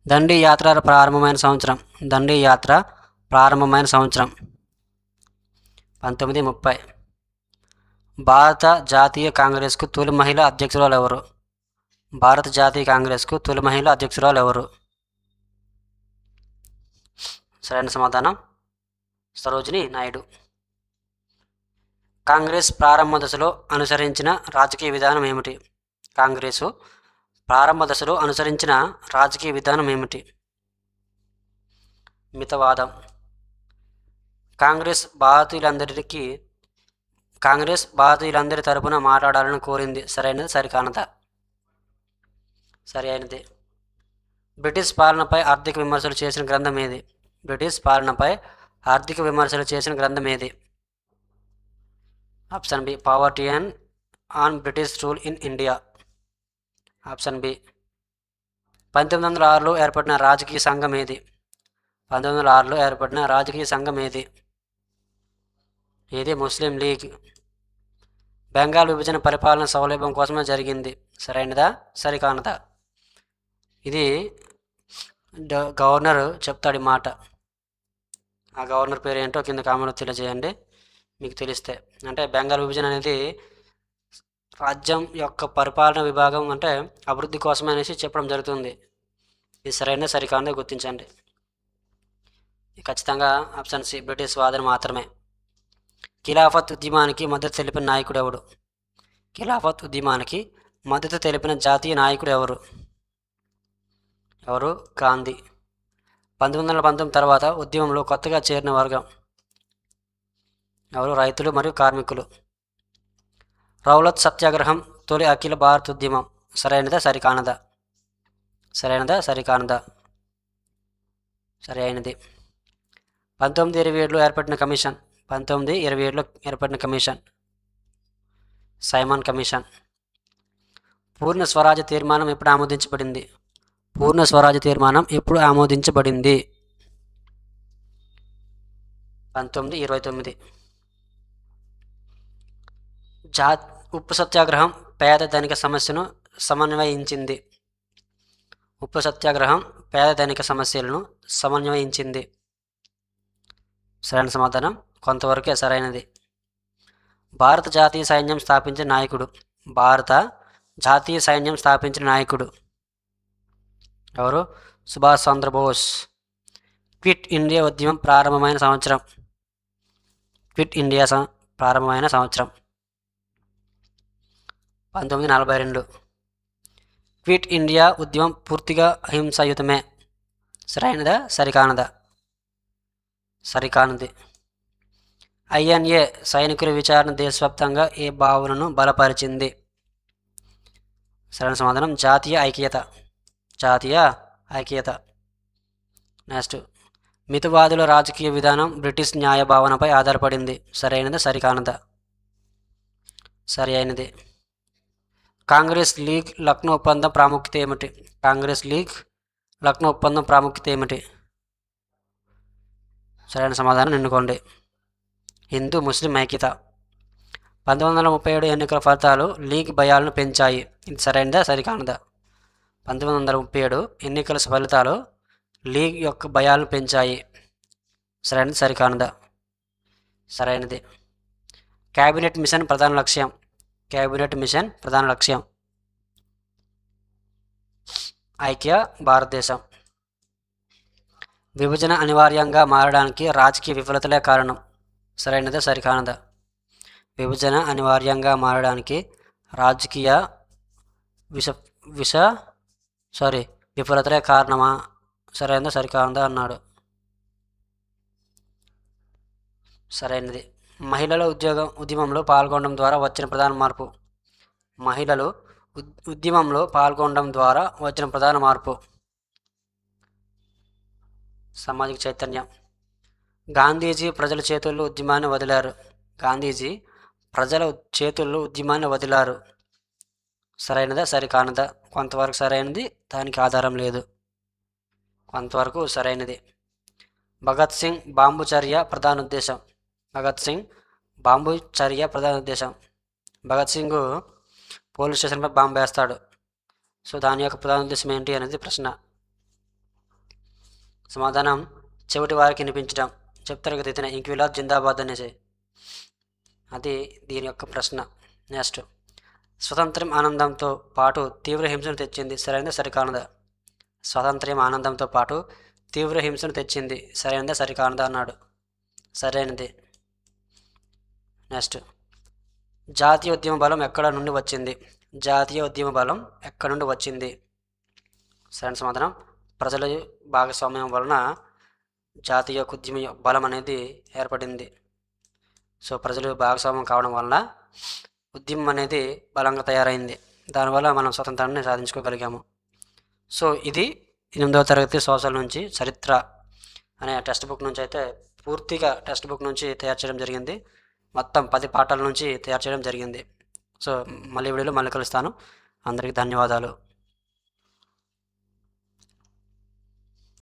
దండి యాత్ర ప్రారంభమైన సంవత్సరం. దండి యాత్ర ప్రారంభమైన సంవత్సరం 1930. భారత జాతీయ కాంగ్రెస్కు తొలి మహిళా అధ్యక్షురాలు ఎవరు? భారత జాతీయ కాంగ్రెస్కు తొలి మహిళా అధ్యక్షురాలు ఎవరు? సరైన సమాధానం సరోజిని నాయుడు. కాంగ్రెస్ ప్రారంభ దశలో అనుసరించిన రాజకీయ విధానం ఏమిటి? కాంగ్రెసు ప్రారంభ దశలో అనుసరించిన రాజకీయ విధానం ఏమిటి? మితవాదం. కాంగ్రెస్ భారతీయులందరి తరపున మాట్లాడాలని కోరింది. సరైనది సరికానదా? సరి అయినది. బ్రిటిష్ పాలనపై ఆర్థిక విమర్శలు చేసిన గ్రంథం ఏది? బ్రిటిష్ పాలనపై ఆర్థిక విమర్శలు చేసిన గ్రంథం ఏది? Option B poverty and un British rule in India. Option B. 1906లో ఏర్పడిన రాజకీయ సంఘం ఏది? 1906లో ఏర్పడిన రాజకీయ సంఘం ఏది? ఇది ముస్లిం లీగ్. బెంగాల్ విభజన పరిపాలన సౌలభ్యం కోసమే జరిగింది. సరైనదా సరికానదా? ఇది గవర్నర్ చెప్తాడు ఈ మాట. ఆ గవర్నర్ పేరు ఏంటో కింద కామెంట్లో తెలియజేయండి మీకు తెలిస్తే. అంటే బెంగాల్ విభజన అనేది రాజ్యం యొక్క పరిపాలన విభాగం అంటే అభివృద్ధి కోసమే అనేసి చెప్పడం జరుగుతుంది. ఇది సరైన సరికానదో గుర్తించండి. ఖచ్చితంగా ఆప్షన్ సి బ్రిటిష్ వాదన మాత్రమే. ఖిలాఫత్ ఉద్యమానికి మద్దతు తెలిపిన నాయకుడు ఎవడు? ఖిలాఫత్ ఉద్యమానికి మద్దతు తెలిపిన జాతీయ నాయకుడు ఎవరు? గాంధీ. 1919 తర్వాత ఉద్యమంలో కొత్తగా చేరిన వర్గం రైతులు మరియు కార్మికులు. రౌలత్ సత్యాగ్రహం తొలి అఖిల భారత ఉద్యమం. సరైనదా సరికానదా? సరైనదా సరికానదా? సరి అయినది. 1927లో ఏర్పడిన కమిషన్. 1927లో ఏర్పడిన కమిషన్ సైమన్ కమిషన్. పూర్ణ స్వరాజ్య తీర్మానం ఎప్పుడు ఆమోదించబడింది? పూర్ణ స్వరాజ్య తీర్మానం ఎప్పుడు ఆమోదించబడింది? 1929. ఉప్పు సత్యాగ్రహం పేద ధనిక సమస్యను సమన్వయించింది. ఉప్పు సత్యాగ్రహం పేద ధనిక సమస్యలను సమన్వయించింది. సరైన సమాధానం కొంతవరకే సరైనది. భారత జాతీయ సైన్యం స్థాపించిన నాయకుడు. భారత జాతీయ సైన్యం స్థాపించిన నాయకుడు ఎవరు? సుభాష్ చంద్రబోస్. క్విట్ ఇండియా ఉద్యమం ప్రారంభమైన సంవత్సరం. క్విట్ ఇండియా ప్రారంభమైన సంవత్సరం 1942. క్విట్ ఇండియా ఉద్యమం పూర్తిగా అహింసాయుతమే. సరైనదా సరికానదా? సరికానిది. ఐఎన్ఏ సైనికుల విచారణ దేశవ్యాప్తంగా ఏ భావనను బలపరిచింది? సరైన సమాధానం జాతీయ ఐక్యత. జాతీయ ఐక్యత. నెక్స్ట్, మితవాదుల రాజకీయ విధానం బ్రిటిష్ న్యాయ భావనపై ఆధారపడింది. సరైనది, సరికానదా? సరి అయినది. కాంగ్రెస్ లీగ్ లక్నో ఒప్పందం ప్రాముఖ్యత ఏమిటి? కాంగ్రెస్ లీగ్ లక్నో ఒప్పందం ప్రాముఖ్యత ఏమిటి? సరైన సమాధానం ఎన్నుకోండి. హిందూ ముస్లిం ఐక్యత. 1937 ఎన్నికల ఫలితాలు లీగ్ భయాలను పెంచాయి. ఇది సరైనదా, సరికానదా? 1937 ఎన్నికల ఫలితాలు లీగ్ యొక్క భయాలను పెంచాయి. సరైనది, సరికానదా? సరైనది. క్యాబినెట్ మిషన్ ప్రధాన లక్ష్యం. క్యాబినెట్ మిషన్ ప్రధాన లక్ష్యం ఐక్య భారతదేశం. విభజన అనివార్యంగా మారడానికి రాజకీయ విఫలతలే కారణం. సరైనదా, సరికానదా? విభజన అనివార్యంగా మారడానికి రాజకీయ విఫలతలే కారణమా? సరైనదా, సరికానదా అన్నాడు. సరైనది. మహిళల ఉద్యమంలో పాల్గొనడం ద్వారా వచ్చిన ప్రధాన మార్పు. మహిళలు ఉద్యమంలో పాల్గొనడం ద్వారా వచ్చిన ప్రధాన మార్పు సామాజిక చైతన్యం. గాంధీజీ ప్రజల చేతుల్లో ఉద్యమాన్ని వదిలారు. గాంధీజీ ప్రజల చేతుల్లో ఉద్యమాన్ని వదిలారు. సరైనదా, సరికానదా? కొంతవరకు సరైనది, దానికి ఆధారం లేదు. కొంతవరకు సరైనది. భగత్ సింగ్ బాంబు చర్య ప్రధాన ఉద్దేశం. భగత్ సింగ్ బాంబు చర్య ప్రధాన ఉద్దేశం. భగత్ సింగ్ పోలీస్ స్టేషన్పై బాంబు వేస్తాడు. సో దాని యొక్క ప్రధాన ఉద్దేశం ఏంటి అనేది ప్రశ్న. సమాధానం చెవిటి వారికి వినిపించడం. చెప్తారు కదా ఇతనే ఇంక్విలాబ్ జిందాబాద్ అనేసి, అది దీని యొక్క ప్రశ్న. నెక్స్ట్, స్వతంత్రం ఆనందంతో పాటు తీవ్ర హింసను తెచ్చింది. సరైనదా, సరికానదా? స్వాతంత్ర్యం ఆనందంతో పాటు తీవ్ర హింసను తెచ్చింది. సరైనదా, సరికానదా అన్నాడు. సరైనది. నెక్స్ట్, జాతీయ ఉద్యమ బలం ఎక్కడ నుండి వచ్చింది? జాతీయ ఉద్యమ బలం ఎక్కడ నుండి వచ్చింది? సరైన సమాధానం ప్రజల భాగస్వామ్యం వలన జాతీయ ఉద్యమ బలం అనేది ఏర్పడింది. సో ప్రజలు భాగస్వామ్యం కావడం వలన ఉద్యమం అనేది బలంగా తయారైంది. దానివల్ల మనం స్వతంత్రాన్ని సాధించుకోగలిగాము. సో ఇది 8వ తరగతి సోషల్ నుంచి చరిత్ర అనే టెక్స్ట్ బుక్ నుంచి అయితే పూర్తిగా టెక్స్ట్ బుక్ నుంచి తయారు చేయడం జరిగింది. మొత్తం 10 పాఠాల నుంచి తయారు చేయడం జరిగింది. సో మళ్ళీ వీడియోలో మళ్ళీ కలుస్తాను. అందరికీ ధన్యవాదాలు.